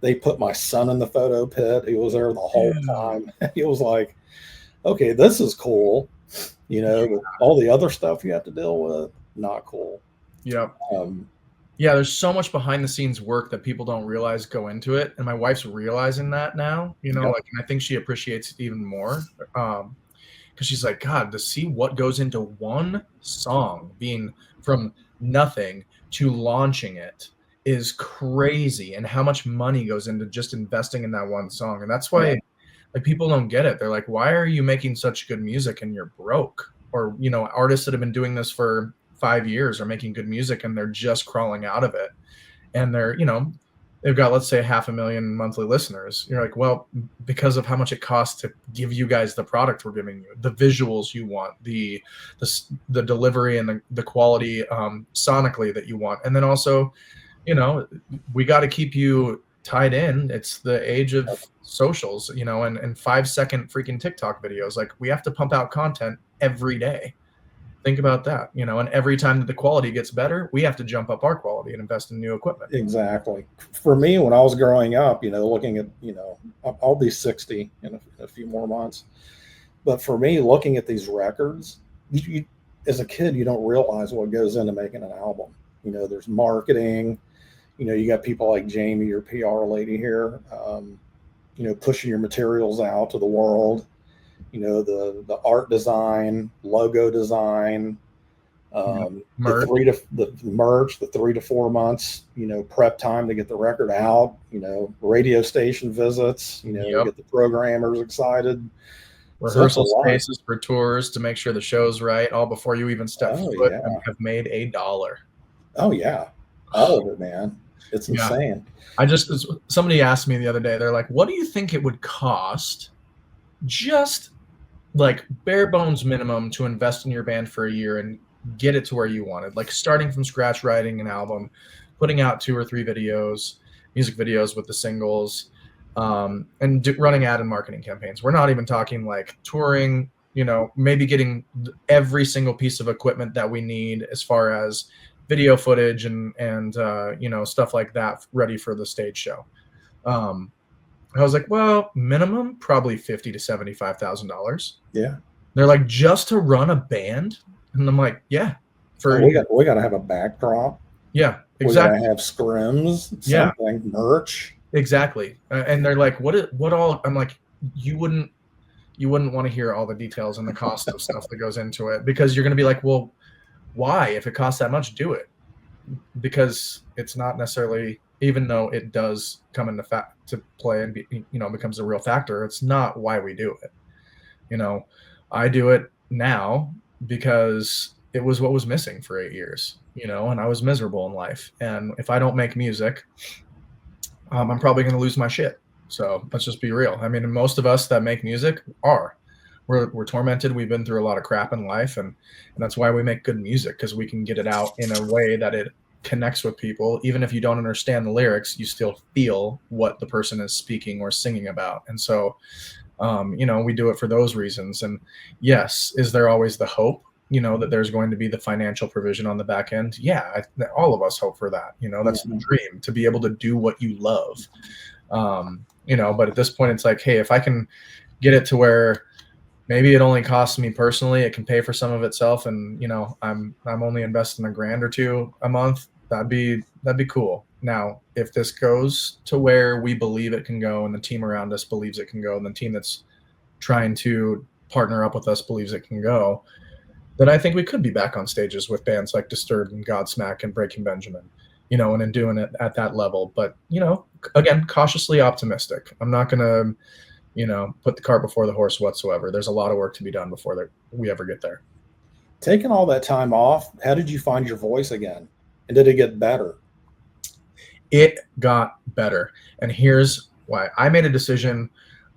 They put my son in the photo pit. He was there the whole time. He was like, okay, this is cool. But all the other stuff you have to deal with, not cool. Yep. Yeah, there's so much behind the scenes work that people don't realize go into it. And my wife's realizing that now, and I think she appreciates it even more. Because she's like, God, to see what goes into one song being from nothing to launching it is crazy, and how much money goes into just investing in that one song. And that's why like people don't get it. They're like, why are you making such good music and you're broke? Or, artists that have been doing this for 5 years are making good music and they're just crawling out of it. And they're, they've got, let's say, 500,000 monthly listeners. You're like, well, because of how much it costs to give you guys the product we're giving you, the visuals you want, the delivery and the quality sonically that you want. And then also, we got to keep you tied in. It's the age of socials, and 5-second freaking TikTok videos. Like, we have to pump out content every day. Think about that, and every time that the quality gets better, we have to jump up our quality and invest in new equipment. Exactly. For me, when I was growing up, looking at, I'll be 60 in a few more months. But for me, looking at these records, you as a kid, you don't realize what goes into making an album. There's marketing, you got people like Jamie, your PR lady here, pushing your materials out to the world. The art design, logo design, merch. the merch, the 3 to 4 months, prep time to get the record out, radio station visits, get the programmers excited. Rehearsal spaces for tours to make sure the show's right, all before you even step foot and have made $1. Oh yeah. All of it, man. It's insane. Somebody asked me the other day, they're like, what do you think it would cost just like bare bones minimum to invest in your band for a year and get it to where you wanted, like starting from scratch, writing an album, putting out 2 or 3 music videos with the singles, and running ad and marketing campaigns. We're not even talking like touring, maybe getting every single piece of equipment that we need as far as video footage and stuff like that ready for the stage show. I was like, well, minimum probably $50,000 to $75,000. Yeah. They're like, just to run a band? And I'm like, yeah. We got to have a backdrop. Yeah, exactly. We got to have scrims, something, merch. Exactly. And they're like, what all? I'm like, you wouldn't want to hear all the details and the cost of stuff that goes into it, because you're going to be like, well, why? If it costs that much, do it. Because it's not necessarily, even though it does come into to play and becomes a real factor, it's not why we do it. I do it now because it was what was missing for 8 years, and I was miserable in life. And if I don't make music, I'm probably going to lose my shit. So let's just be real. I mean, most of us that make music we're tormented. We've been through a lot of crap in life, and that's why we make good music, because we can get it out in a way that it connects with people. Even if you don't understand the lyrics, you still feel what the person is speaking or singing about. And so, we do it for those reasons. And yes, is there always the hope, that there's going to be the financial provision on the back end? Yeah, all of us hope for that. That's the dream, to be able to do what you love. But at this point, it's like, hey, if I can get it to where maybe it only costs me personally, it can pay for some of itself, and I'm only investing $1,000 or $2,000 a month, that'd be cool. Now, if this goes to where we believe it can go, and the team around us believes it can go, and the team that's trying to partner up with us believes it can go, then I think we could be back on stages with bands like Disturbed and Godsmack and Breaking Benjamin, and in doing it at that level. But again, cautiously optimistic. I'm not gonna put the cart before the horse whatsoever. There's a lot of work to be done before we ever get there. Taking all that time off, how did you find your voice again? And did it get better? It got better. And here's why. I made a decision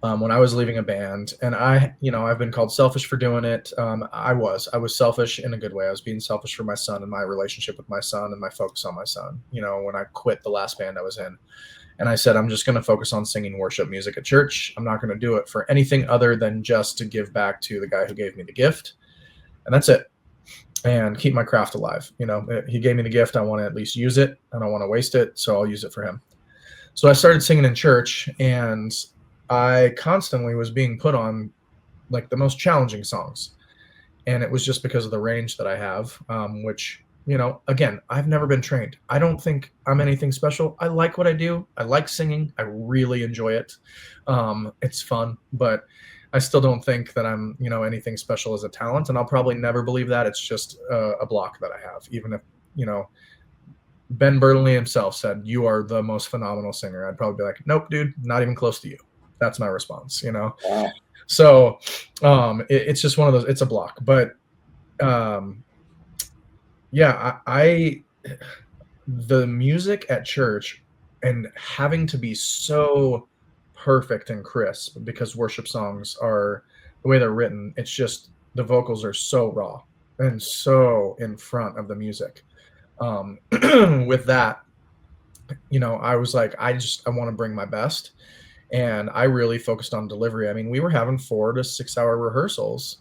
when I was leaving a band, and I've been called selfish for doing it. I was selfish in a good way. I was being selfish for my son and my relationship with my son and my focus on my son, when I quit the last band I was in. And I said, I'm just going to focus on singing worship music at church. I'm not going to do it for anything other than just to give back to the guy who gave me the gift. And that's it. And keep my craft alive. He gave me the gift. I want to at least use it. I don't want to waste it. So I'll use it for him. So I started singing in church, and I constantly was being put on like the most challenging songs. And it was just because of the range that I have, which, again, I've never been trained. I don't think I'm anything special. I like what I do. I like singing. I really enjoy it. It's fun, but I still don't think that I'm, anything special as a talent. And I'll probably never believe that. It's just a block that I have. Even if, Ben Burnley himself said, you are the most phenomenal singer, I'd probably be like, nope, dude, not even close to you. That's my response, Wow. So it's just one of those, it's a block. But yeah, the music at church and having to be so perfect and crisp, because worship songs are the way they're written. It's just, the vocals are so raw and so in front of the music. With that, I was like, I want to bring my best. And I really focused on delivery. I mean, we were having 4 to 6 hour rehearsals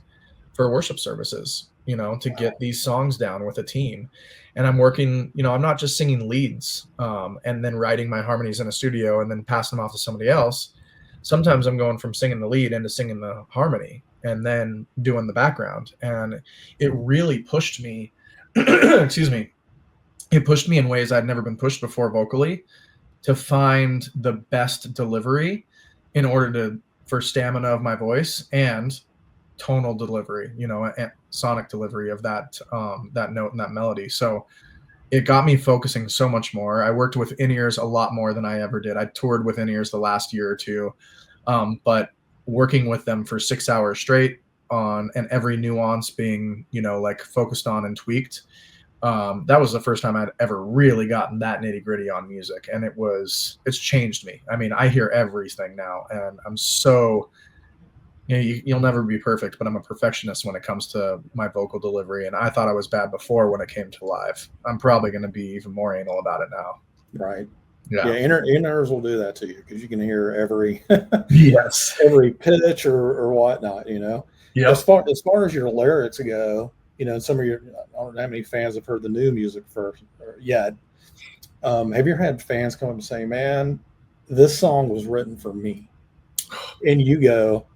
for worship services, to get these songs down with a team. And I'm working, I'm not just singing leads and then writing my harmonies in a studio and then passing them off to somebody else. Sometimes I'm going from singing the lead into singing the harmony and then doing the background. And it really pushed me, excuse me, it pushed me in ways I'd never been pushed before vocally, to find the best delivery in order for stamina of my voice and tonal delivery, and sonic delivery of that note and that melody. So it got me focusing so much more. I worked with in-ears a lot more than I ever did. I toured with in-ears the last year or two, but working with them for 6 hours straight on, and every nuance being, like focused on and tweaked. That was the first time I'd ever really gotten that nitty gritty on music. And it's changed me. I mean, I hear everything now, and I'm so, you'll never be perfect, but I'm a perfectionist when it comes to my vocal delivery. And I thought I was bad before when it came to live. I'm probably going to be even more anal about it now. Right. Yeah. In-ears will do that to you, because you can hear every, yes, every pitch or whatnot, Yeah. As far as your lyrics go, some of your, don't know how many fans have heard the new music yet. Have you ever had fans come up and say, "Man, this song was written for me," and you go,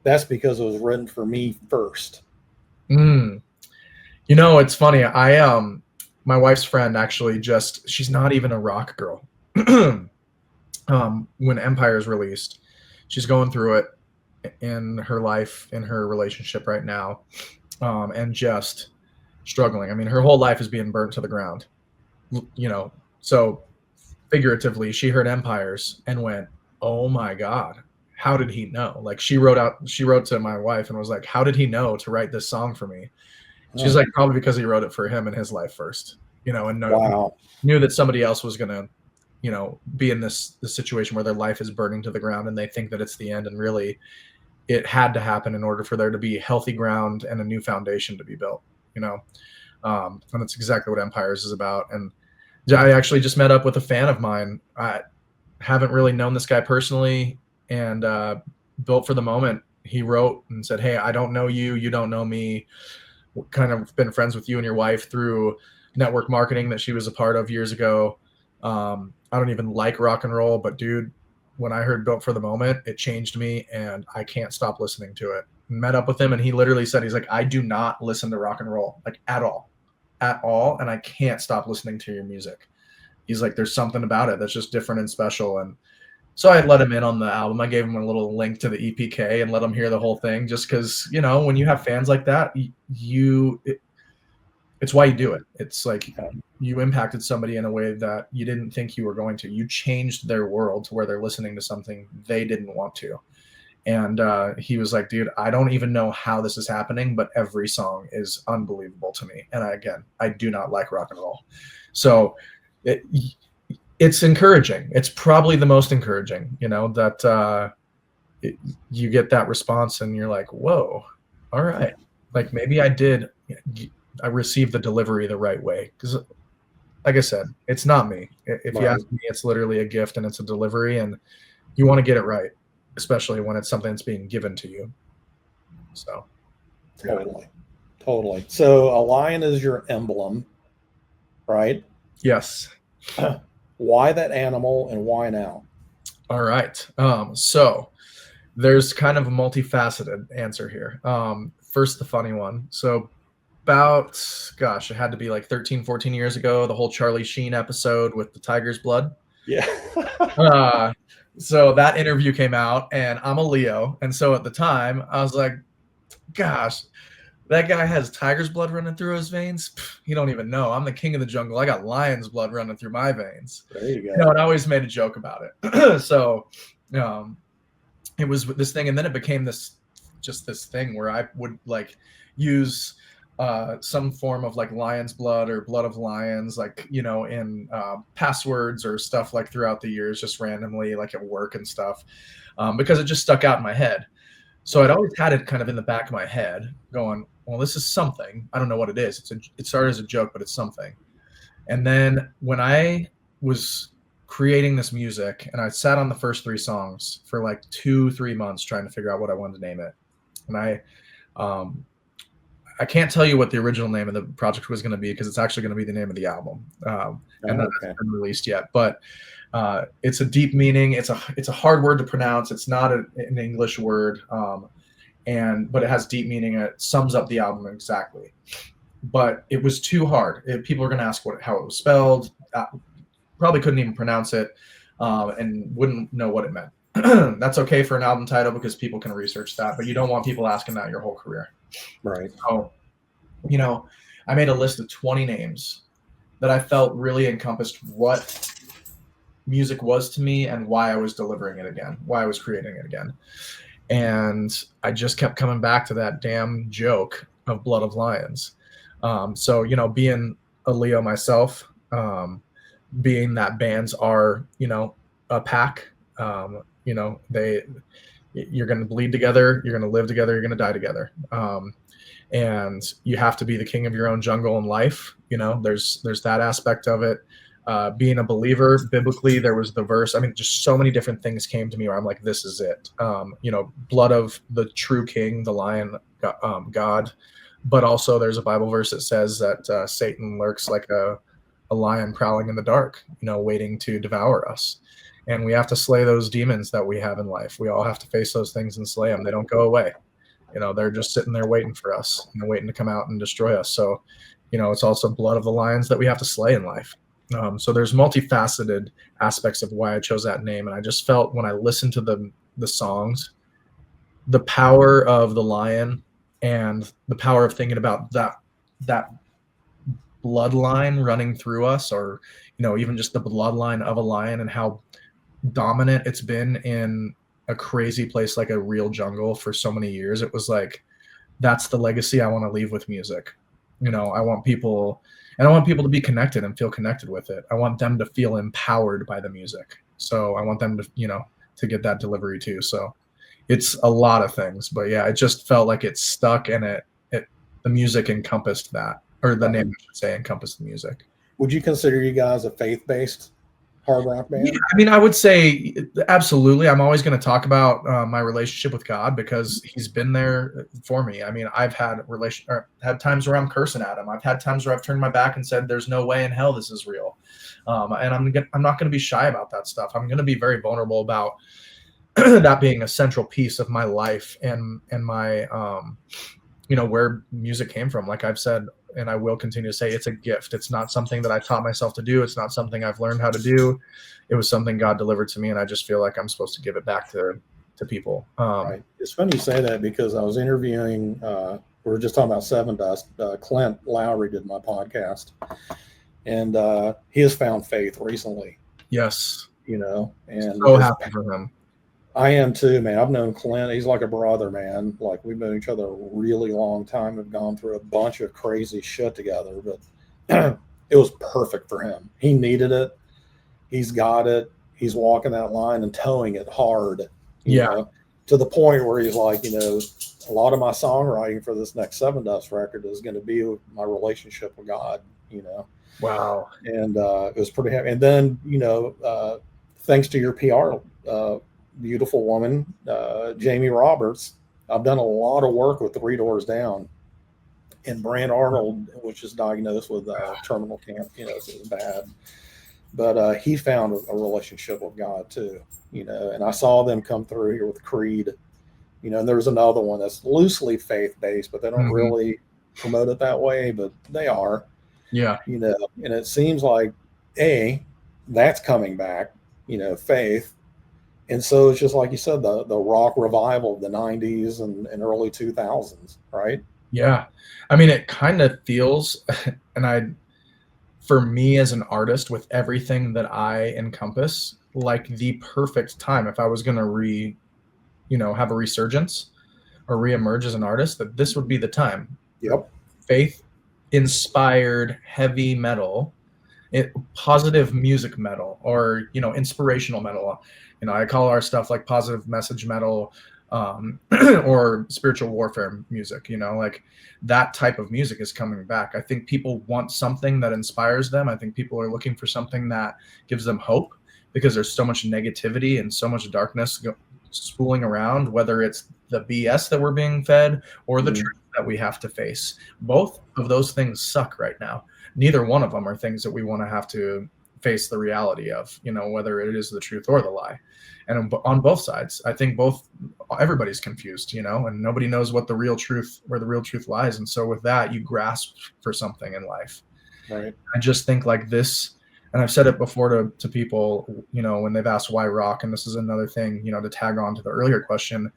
"That's because it was written for me first." You know, it's funny. My wife's friend actually she's not even a rock girl. When Empire is released, she's going through it in her life, in her relationship right now, and just struggling. I mean, her whole life is being burnt to the ground, you know. So figuratively, she heard Empires and went, "Oh my God, how did he know?" Like she wrote to my wife and was like, "How did he know to write this song for me?" She's like, "Probably because he wrote it for him in his life first, you know, and knew that somebody else was gonna, you know, be in this situation where their life is burning to the ground and they think that it's the end, and really it had to happen in order for there to be healthy ground and a new foundation to be built, you know." And that's exactly what Empires is about. And I actually just met up with a fan of mine. I haven't really known this guy personally, and Built for the Moment, he wrote and said, "Hey, I don't know you, you don't know me. Kind of been friends with you and your wife through network marketing that she was a part of years ago. I don't even like rock and roll, but dude, when I heard Built for the Moment, it changed me and I can't stop listening to it." Met up with him and he literally said, he's like, "I do not listen to rock and roll, like at all. And I can't stop listening to your music." He's like, "There's something about it that's just different and special." And so I let him in on the album. I gave him a little link to the EPK and let him hear the whole thing, just because, you know, when you have fans like that, it's why you do it. It's like you impacted somebody in a way that you didn't think you were going to. You changed their world to where they're listening to something they didn't want to. And he was like, "Dude, I don't even know how this is happening, but every song is unbelievable to me." And I do not like rock and roll. So it's encouraging. It's probably the most encouraging, you know, that you get that response and you're like, "Whoa, all right. Like maybe I received the delivery the right way." Because like I said, it's not me. If you ask me, it's literally a gift and it's a delivery, and you want to get it right, especially when it's something that's being given to you. So Totally. So a lion is your emblem, right? Yes. Why that animal and why now? All right. So there's kind of a multifaceted answer here. First, the funny one. So about, gosh, it had to be like 13, 14 years ago, the whole Charlie Sheen episode with the tiger's blood. Yeah. So that interview came out, and I'm a Leo. And so at the time, I was like, gosh, that guy has tiger's blood running through his veins. You don't even know. I'm the king of the jungle. I got lion's blood running through my veins. There you go. You know, and I always made a joke about it. So it was this thing, and then it became this thing where I would like use some form of like lion's blood or blood of lions, like, you know, in passwords or stuff like throughout the years, just randomly, like at work and stuff, because it just stuck out in my head. So I'd always had it kind of in the back of my head going, well, this is something. I don't know what it is. It started as a joke, but it's something. And then when I was creating this music, and I sat on the first 3 songs for like 2-3 months trying to figure out what I wanted to name it. And I can't tell you what the original name of the project was going to be, because it's actually going to be the name of the album. And that hasn't been released yet. But it's a deep meaning. It's a hard word to pronounce. It's not an English word, but it has deep meaning. And it sums up the album exactly. But it was too hard. People are going to ask how it was spelled. Probably couldn't even pronounce it, and wouldn't know what it meant. That's okay for an album title, because people can research that. But you don't want people asking that your whole career. Right. So, you know, I made a list of 20 names that I felt really encompassed what music was to me and why I was delivering it again, why I was creating it again. And I just kept coming back to that damn joke of Blood of Lions. So, you know, being a Leo myself, being that bands are, you know, a pack, you know, you're going to bleed together, you're going to live together, you're going to die together. And you have to be the king of your own jungle in life. You know, there's that aspect of it. Being a believer biblically, there was the verse. I mean, just so many different things came to me where I'm like, this is it. You know, blood of the true king, the lion, God, but also there's a Bible verse that says that Satan lurks like a lion prowling in the dark, waiting to devour us. And we have to slay those demons that we have in life. We all have to face those things and slay them. They don't go away. They're just sitting there waiting for us, waiting to come out and destroy us. So, it's also blood of the lions that we have to slay in life. So there's multifaceted aspects of why I chose that name. And I just felt when I listened to the songs, the power of the lion and the power of thinking about that bloodline running through us, or, even just the bloodline of a lion and how dominant it's been in a crazy place like a real jungle for so many years. It was like, that's the legacy I want to leave with music. I want people to be connected and feel connected with it. I want them to feel empowered by the music. So I want them to, to get that delivery too. So it's a lot of things, but yeah, it just felt like it stuck, and the music encompassed that, or the name, I should say, encompassed the music. Would you consider you guys a faith-based hard rock band? Yeah, I mean, I would say absolutely. I'm always going to talk about my relationship with God, because he's been there for me. I mean, I've had times where I'm cursing at him. I've had times where I've turned my back and said, there's no way in hell this is real. And I'm not going to be shy about that stuff. I'm going to be very vulnerable about that being a central piece of my life and my, where music came from. Like I've said, and I will continue to say, it's a gift. It's not something that I taught myself to do. It's not something I've learned how to do. It was something God delivered to me, and I just feel like I'm supposed to give it back to people. Right. It's funny you say that, because I was interviewing, we were just talking about Seven Dust. Clint Lowry did my podcast, and he has found faith recently. Yes. And so happy for him. I am too, man. I've known Clint. He's like a brother, man. Like, we've known each other a really long time. We've gone through a bunch of crazy shit together, but it was perfect for him. He needed it. He's got it. He's walking that line and towing it hard. You know, to the point where he's like, a lot of my songwriting for this next Seven Dust record is going to be my relationship with God, Wow. And it was pretty happy. And then, thanks to your PR, beautiful woman, Jamie Roberts, I've done a lot of work with Three Doors Down, and Brand Arnold, which is diagnosed with terminal cancer, so it's bad, but he found a relationship with God too, and I saw them come through here with Creed, and there's another one that's loosely faith-based, but they don't really promote it that way, but they are, and it seems like that's coming back, faith. And so it's just like you said, the rock revival of the 90s and early 2000s, right? Yeah. I mean, it kind of feels, and for me as an artist, with everything that I encompass, like the perfect time, if I was going to have a resurgence or reemerge as an artist, that this would be the time. Yep. Faith-inspired heavy metal, positive music metal, or, inspirational metal. I call our stuff like positive message metal, or spiritual warfare music, like that type of music is coming back. I think people want something that inspires them. I think people are looking for something that gives them hope, because there's so much negativity and so much darkness spooling around, whether it's the BS that we're being fed or the truth that we have to face. Both of those things suck right now. Neither one of them are things that we want to have to face the reality of, whether it is the truth or the lie. And on both sides, I think everybody's confused, and nobody knows where the real truth lies. And so with that, you grasp for something in life. Right. I just think like this, and I've said it before to people, when they've asked why rock, and this is another thing, to tag on to the earlier question,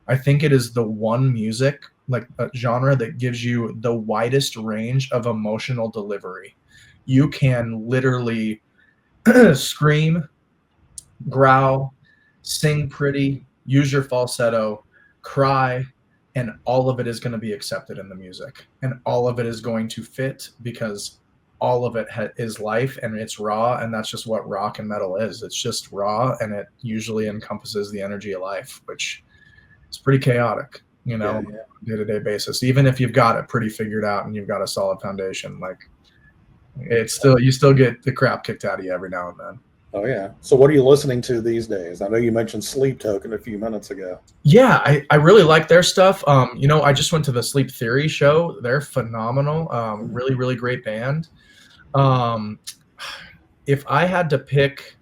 I think it is the one music, like a genre, that gives you the widest range of emotional delivery. You can literally scream, growl, sing pretty, use your falsetto, cry, and all of it is going to be accepted in the music, and all of it is going to fit, because all of it is life, and it's raw, and that's just what rock and metal is. It's just raw, and it usually encompasses the energy of life, which is pretty chaotic, day-to-day basis. Even if you've got it pretty figured out and you've got a solid foundation, like you still get the crap kicked out of you every now and then. Oh yeah. So what are you listening to these days? I know you mentioned Sleep Token a few minutes ago. Yeah, I really like their stuff. You know, I just went to the Sleep Theory show. They're phenomenal. Really, really great band. Um, if I had to pick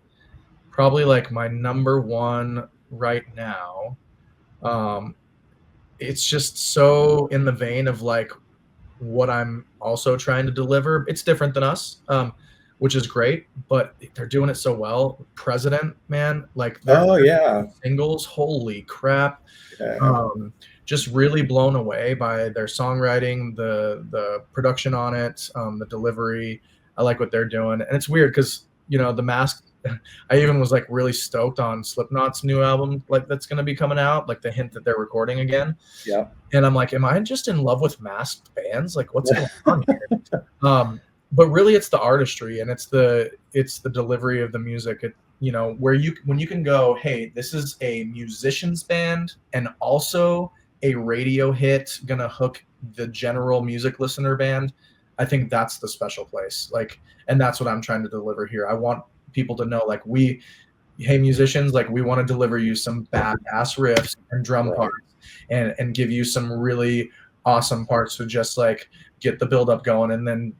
probably like my number one right now, it's just so in the vein of like what I'm also trying to deliver. It's different than us, which is great, but they're doing it so well. President, man, like Oh yeah. singles, holy crap. Yeah. Just really blown away by their songwriting, the production on it, the delivery. I like what they're doing. And it's weird because, you know, The Mask, I even was like really stoked on Slipknot's new album, like that's going to be coming out, like the hint that they're recording again. Yeah. And I'm like, am I just in love with masked bands? Like, what's going on here? But really, it's the artistry and it's the delivery of the music. It, you know, when you can go, hey, this is a musician's band and also a radio hit gonna hook the general music listener band. I think that's the special place. Like, and that's what I'm trying to deliver here. I want people to know, like, hey, musicians, like, we want to deliver you some badass riffs and drum parts and give you some really awesome parts to just like get the build up going, and then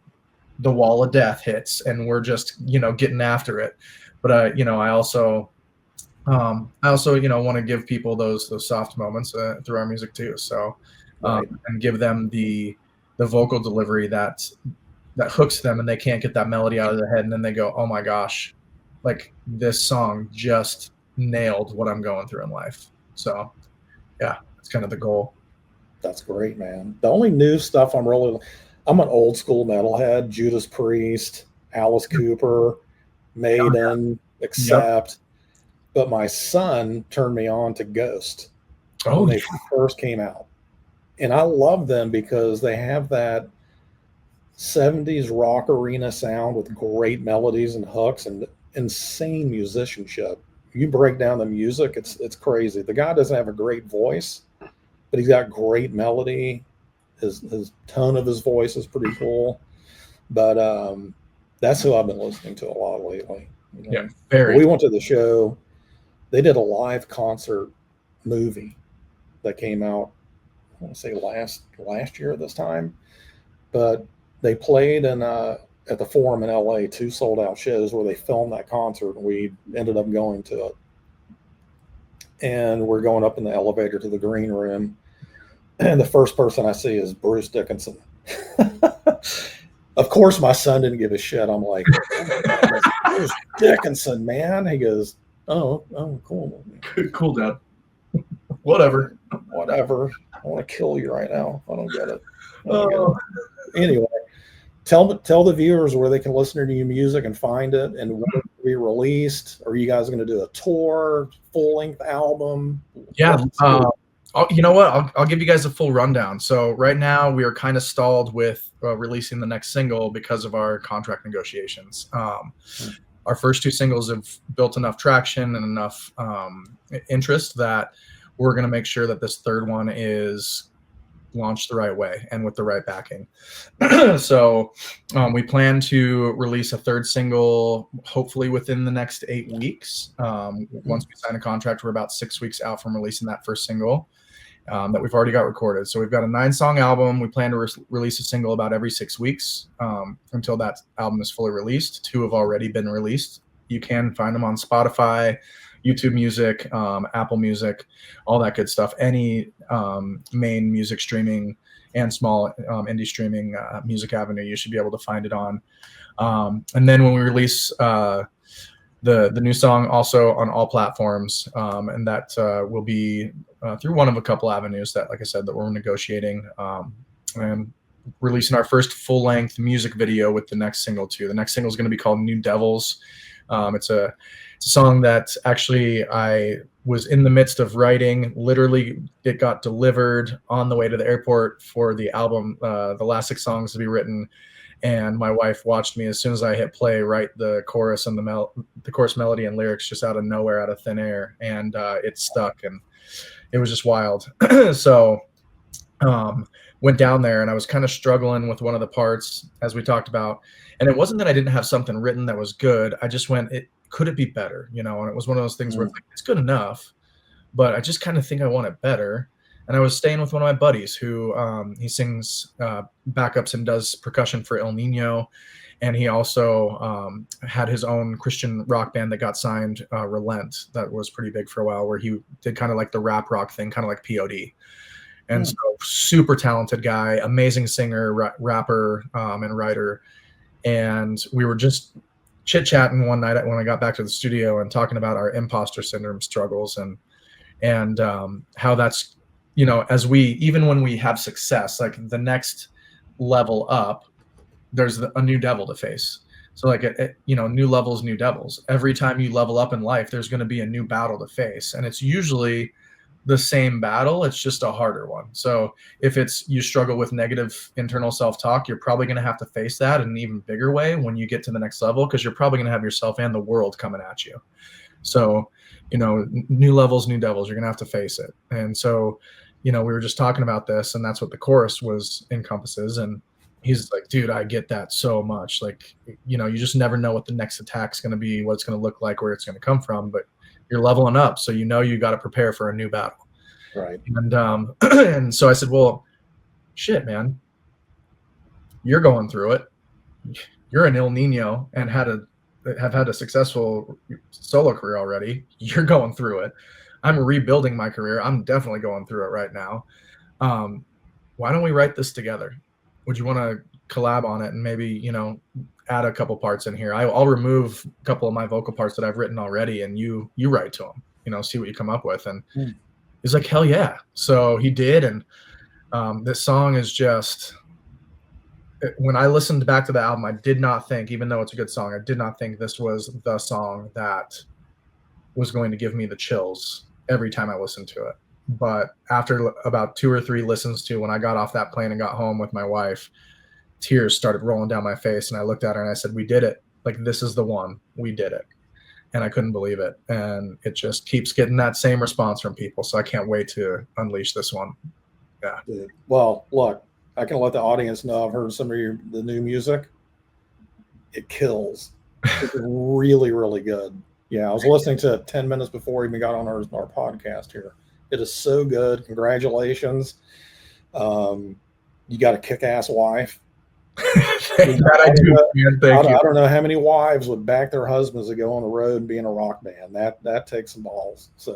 the wall of death hits and we're just, you know, getting after it. But you know, I also you know, want to give people those soft moments through our music too. So and give them the vocal delivery that hooks them and they can't get that melody out of their head, and then they go, oh my gosh, like this song just nailed what I'm going through in life. So yeah, that's kind of the goal. That's great, man. The only new stuff I'm an old school metalhead, Judas Priest, Alice Cooper, Maiden, Accept. But my son turned me on to Ghost when they first came out. And I love them because they have that 70s rock arena sound with great melodies and hooks and insane musicianship. You break down the music, it's crazy. The guy doesn't have a great voice, but he's got great melody. His tone of his voice is pretty cool. But that's who I've been listening to a lot lately. You know? Yeah, very. We went to the show. They did a live concert movie that came out, I want to say last year at this time. But they played at the Forum in LA, 2 sold out shows where they filmed that concert, and we ended up going to it. And we're going up in the elevator to the green room, and the first person I see is Bruce Dickinson. Of course, my son didn't give a shit. I'm like, Bruce Dickinson, man. He goes, oh, cool. Cool, Dad. Whatever. I want to kill you right now. I don't get it. Anyway, tell the viewers where they can listen to your music and find it, and when it will be released. Are you guys going to do a tour, full-length album? Yeah. You know what? I'll give you guys a full rundown. So right now we are kind of stalled with releasing the next single because of our contract negotiations. Our first 2 singles have built enough traction and enough interest that we're going to make sure that this third one is launched the right way and with the right backing. So we plan to release a third single hopefully within the next 8 weeks. Once we sign a contract, we're about 6 weeks out from releasing that first single that we've already got recorded. So we've got a 9-song album. We plan to release a single about every 6 weeks until that album is fully released. 2 have already been released. You can find them on Spotify, YouTube Music, Apple Music, all that good stuff. Any main music streaming and small indie streaming music avenue, you should be able to find it on. And then when we release the new song, also on all platforms, and that will be through one of a couple avenues that, like I said, that we're negotiating, and releasing our first full-length music video with the next single too. The next single is going to be called New Devils. It's a song that actually I was in the midst of writing. Literally, it got delivered on the way to the airport for the album, the last 6 songs to be written. And my wife watched me as soon as I hit play write the chorus and the chorus melody and lyrics just out of nowhere, out of thin air, and it stuck, and it was just wild. So went down there, and I was kind of struggling with one of the parts, as we talked about. And it wasn't that I didn't have something written that was good. I just went, could it be better? You know, and it was one of those things where it's like, it's good enough, but I just kind of think I want it better. And I was staying with one of my buddies who he sings backups and does percussion for El Nino. And he also had his own Christian rock band that got signed, Relent, that was pretty big for a while, where he did kind of like the rap rock thing, kind of like POD. And so super talented guy, amazing singer, rapper, and writer. And we were just chit-chatting one night when I got back to the studio and talking about our imposter syndrome struggles and how that's, you know, as even when we have success, like the next level up, there's a new devil to face. So like, you know, new levels, new devils. Every time you level up in life, there's going to be a new battle to face. And it's usually the same battle. It's just a harder one. So if you struggle with negative internal self-talk, you're probably going to have to face that in an even bigger way when you get to the next level, because you're probably going to have yourself and the world coming at you. So, you know, new levels, new devils, you're going to have to face it. And so, you know, we were just talking about this, and that's what the chorus encompasses. And he's like, dude, I get that so much. Like, you know, you just never know what the next attack's going to be, what it's going to look like, where it's going to come from, but you're leveling up. So, you know, you got to prepare for a new battle. Right. And, and so I said, well, shit, man, you're going through it. You're an El Nino and have had a successful solo career already. You're going through it. I'm rebuilding my career. I'm definitely going through it right now. Why don't we write this together? Would you want to collab on it and maybe, you know, add a couple parts in here? I'll remove a couple of my vocal parts that I've written already, and you write to them, you know, see what you come up with. And he's like, hell yeah. So he did. And this song is just, when I listened back to the album, I did not think, even though it's a good song, I did not think this was the song that was going to give me the chills every time I listened to it. But after about 2 or 3 listens to, when I got off that plane and got home with my wife, tears started rolling down my face. And I looked at her and I said, we did it. Like, this is the one. We did it. And I couldn't believe it. And it just keeps getting that same response from people. So I can't wait to unleash this one. Yeah. Well, look, I can let the audience know I've heard some of the new music. It kills. It's really, really good. Yeah, I was listening to it 10 minutes before we even got on our podcast here. It is so good. Congratulations. You got a kick-ass wife. I don't know how many wives would back their husbands to go on the road and be in a rock band. That takes some balls. So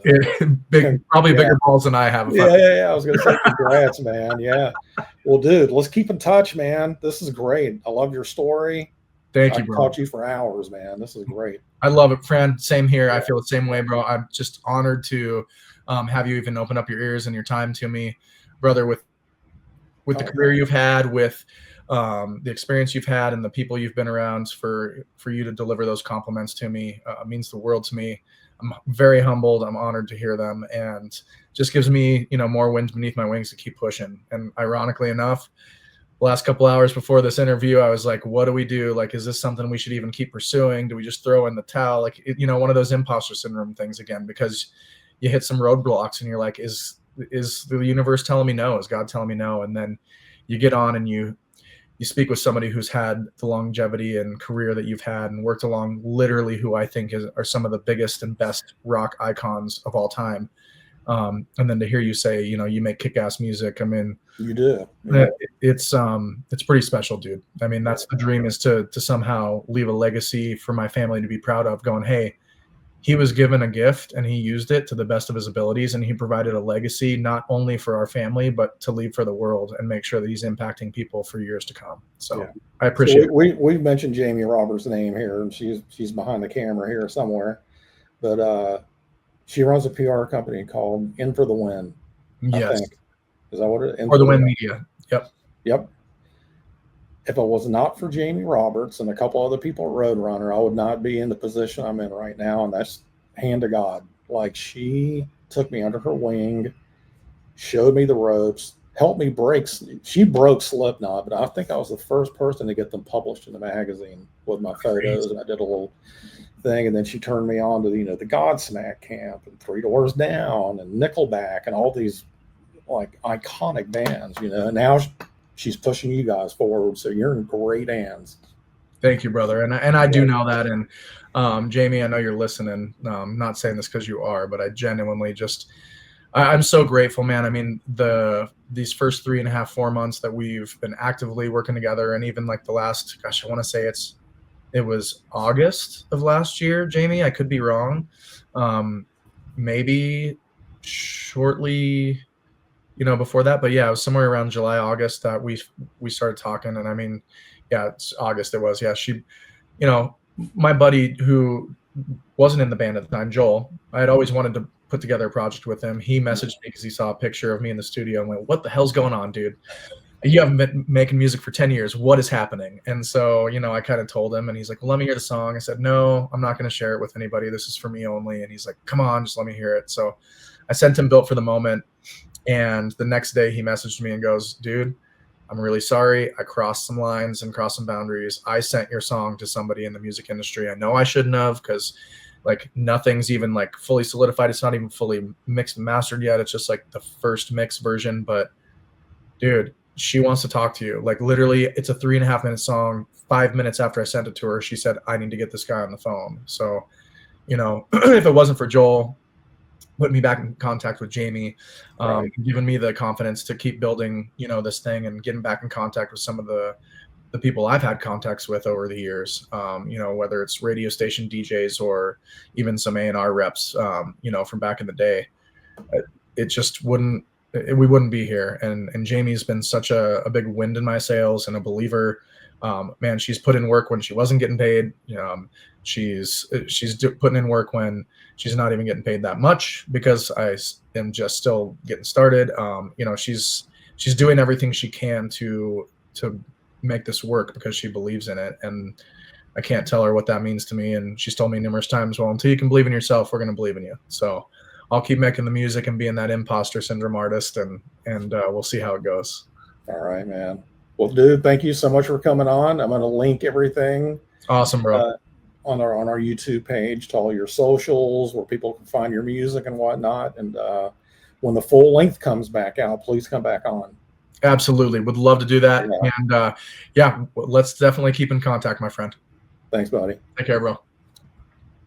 probably bigger balls than I have. Yeah. I was gonna say congrats, man. Yeah. Well, dude, let's keep in touch, man. This is great. I love your story. Thank you, bro. I talked to you for hours, man. This is great. I love it, Fran. Same here. I feel the same way, bro. I'm just honored to have you even open up your ears and your time to me, brother, with the career you've had, with the experience you've had, and the people you've been around. For you to deliver those compliments to me means the world to me. I'm very humbled. I'm honored to hear them, and just gives me, you know, more wind beneath my wings to keep pushing. And ironically enough, the last couple hours before this interview, I was like, what do we do? Like, is this something we should even keep pursuing? Do we just throw in the towel? Like, you know, one of those imposter syndrome things again, because you hit some roadblocks and you're like, is the universe telling me no? Is God telling me no? And then you get on and you speak with somebody who's had the longevity and career that you've had and worked along literally who I think are some of the biggest and best rock icons of all time. And then to hear you say, you know, you make kick-ass music. I mean, you do. Yeah. It's pretty special, dude. I mean, that's the dream, is to somehow leave a legacy for my family to be proud of, going, hey, he was given a gift and he used it to the best of his abilities, and he provided a legacy not only for our family, but to leave for the world and make sure that he's impacting people for years to come. So I appreciate it. We've mentioned Jamie Roberts' name here, and she's behind the camera here somewhere, but she runs a PR company called In for the Win. Yes. I think. Is that what it is? For the Win Media. Yep. If it was not for Jamie Roberts and a couple other people at Roadrunner, I would not be in the position I'm in right now. And that's hand to God. Like, she took me under her wing, showed me the ropes, helped me she broke Slipknot, but I think I was the first person to get them published in the magazine with my photos. And I did a little thing. And then she turned me on to, you know, the Godsmack Camp and Three Doors Down and Nickelback and all these like iconic bands, you know. And now she's pushing you guys forward, so you're in great hands. Thank you, brother. And I do know that. And Jamie, I know you're listening. Not saying this because you are, but I genuinely just, I'm so grateful, man. I mean, these first 3.5, 4 months that we've been actively working together, and even like the last, gosh, I want to say it was August of last year, Jamie. I could be wrong. Maybe shortly, before that, but yeah, it was somewhere around July, August that we started talking. And I mean, yeah, it's August. It was, yeah. She, my buddy who wasn't in the band at the time, Joel, I had always wanted to put together a project with him. He messaged me because he saw a picture of me in the studio and went, "What the hell's going on, dude? You haven't been making music for 10 years. What is happening?" And so, I kind of told him, and he's like, "Well, let me hear the song." I said, "No, I'm not going to share it with anybody. This is for me only." And he's like, "Come on, just let me hear it." So I sent him Built for the Moment. And the next day he messaged me and goes, "Dude, I'm really sorry. I crossed some lines and crossed some boundaries. I sent your song to somebody in the music industry. I know I shouldn't have, because like nothing's even like fully solidified. It's not even fully mixed and mastered yet. It's just like the first mix version. But dude, she wants to talk to you. Like literally, it's a 3.5 minute song. 5 minutes after I sent it to her, she said, I need to get this guy on the phone." So, if it wasn't for Joel putting me back in contact with Jamie, giving me the confidence to keep building, this thing, and getting back in contact with some of the people I've had contacts with over the years, whether it's radio station DJs or even some A&R reps, from back in the day, it just we wouldn't be here. And Jamie's been such a big wind in my sails and a believer. Man, she's put in work when she wasn't getting paid. She's putting in work when she's not even getting paid that much, because I am just still getting started. She's doing everything she can to make this work because she believes in it. And I can't tell her what that means to me. And she's told me numerous times, well, until you can believe in yourself, we're going to believe in you. So I'll keep making the music and being that imposter syndrome artist, and we'll see how it goes. All right, man. Well, dude, thank you so much for coming on. I'm going to link everything. Awesome, bro. On our YouTube page to all your socials where people can find your music and whatnot. And when the full length comes back out, please come back on. Absolutely. Would love to do that. Yeah. And let's definitely keep in contact, my friend. Thanks, buddy. Take care, bro.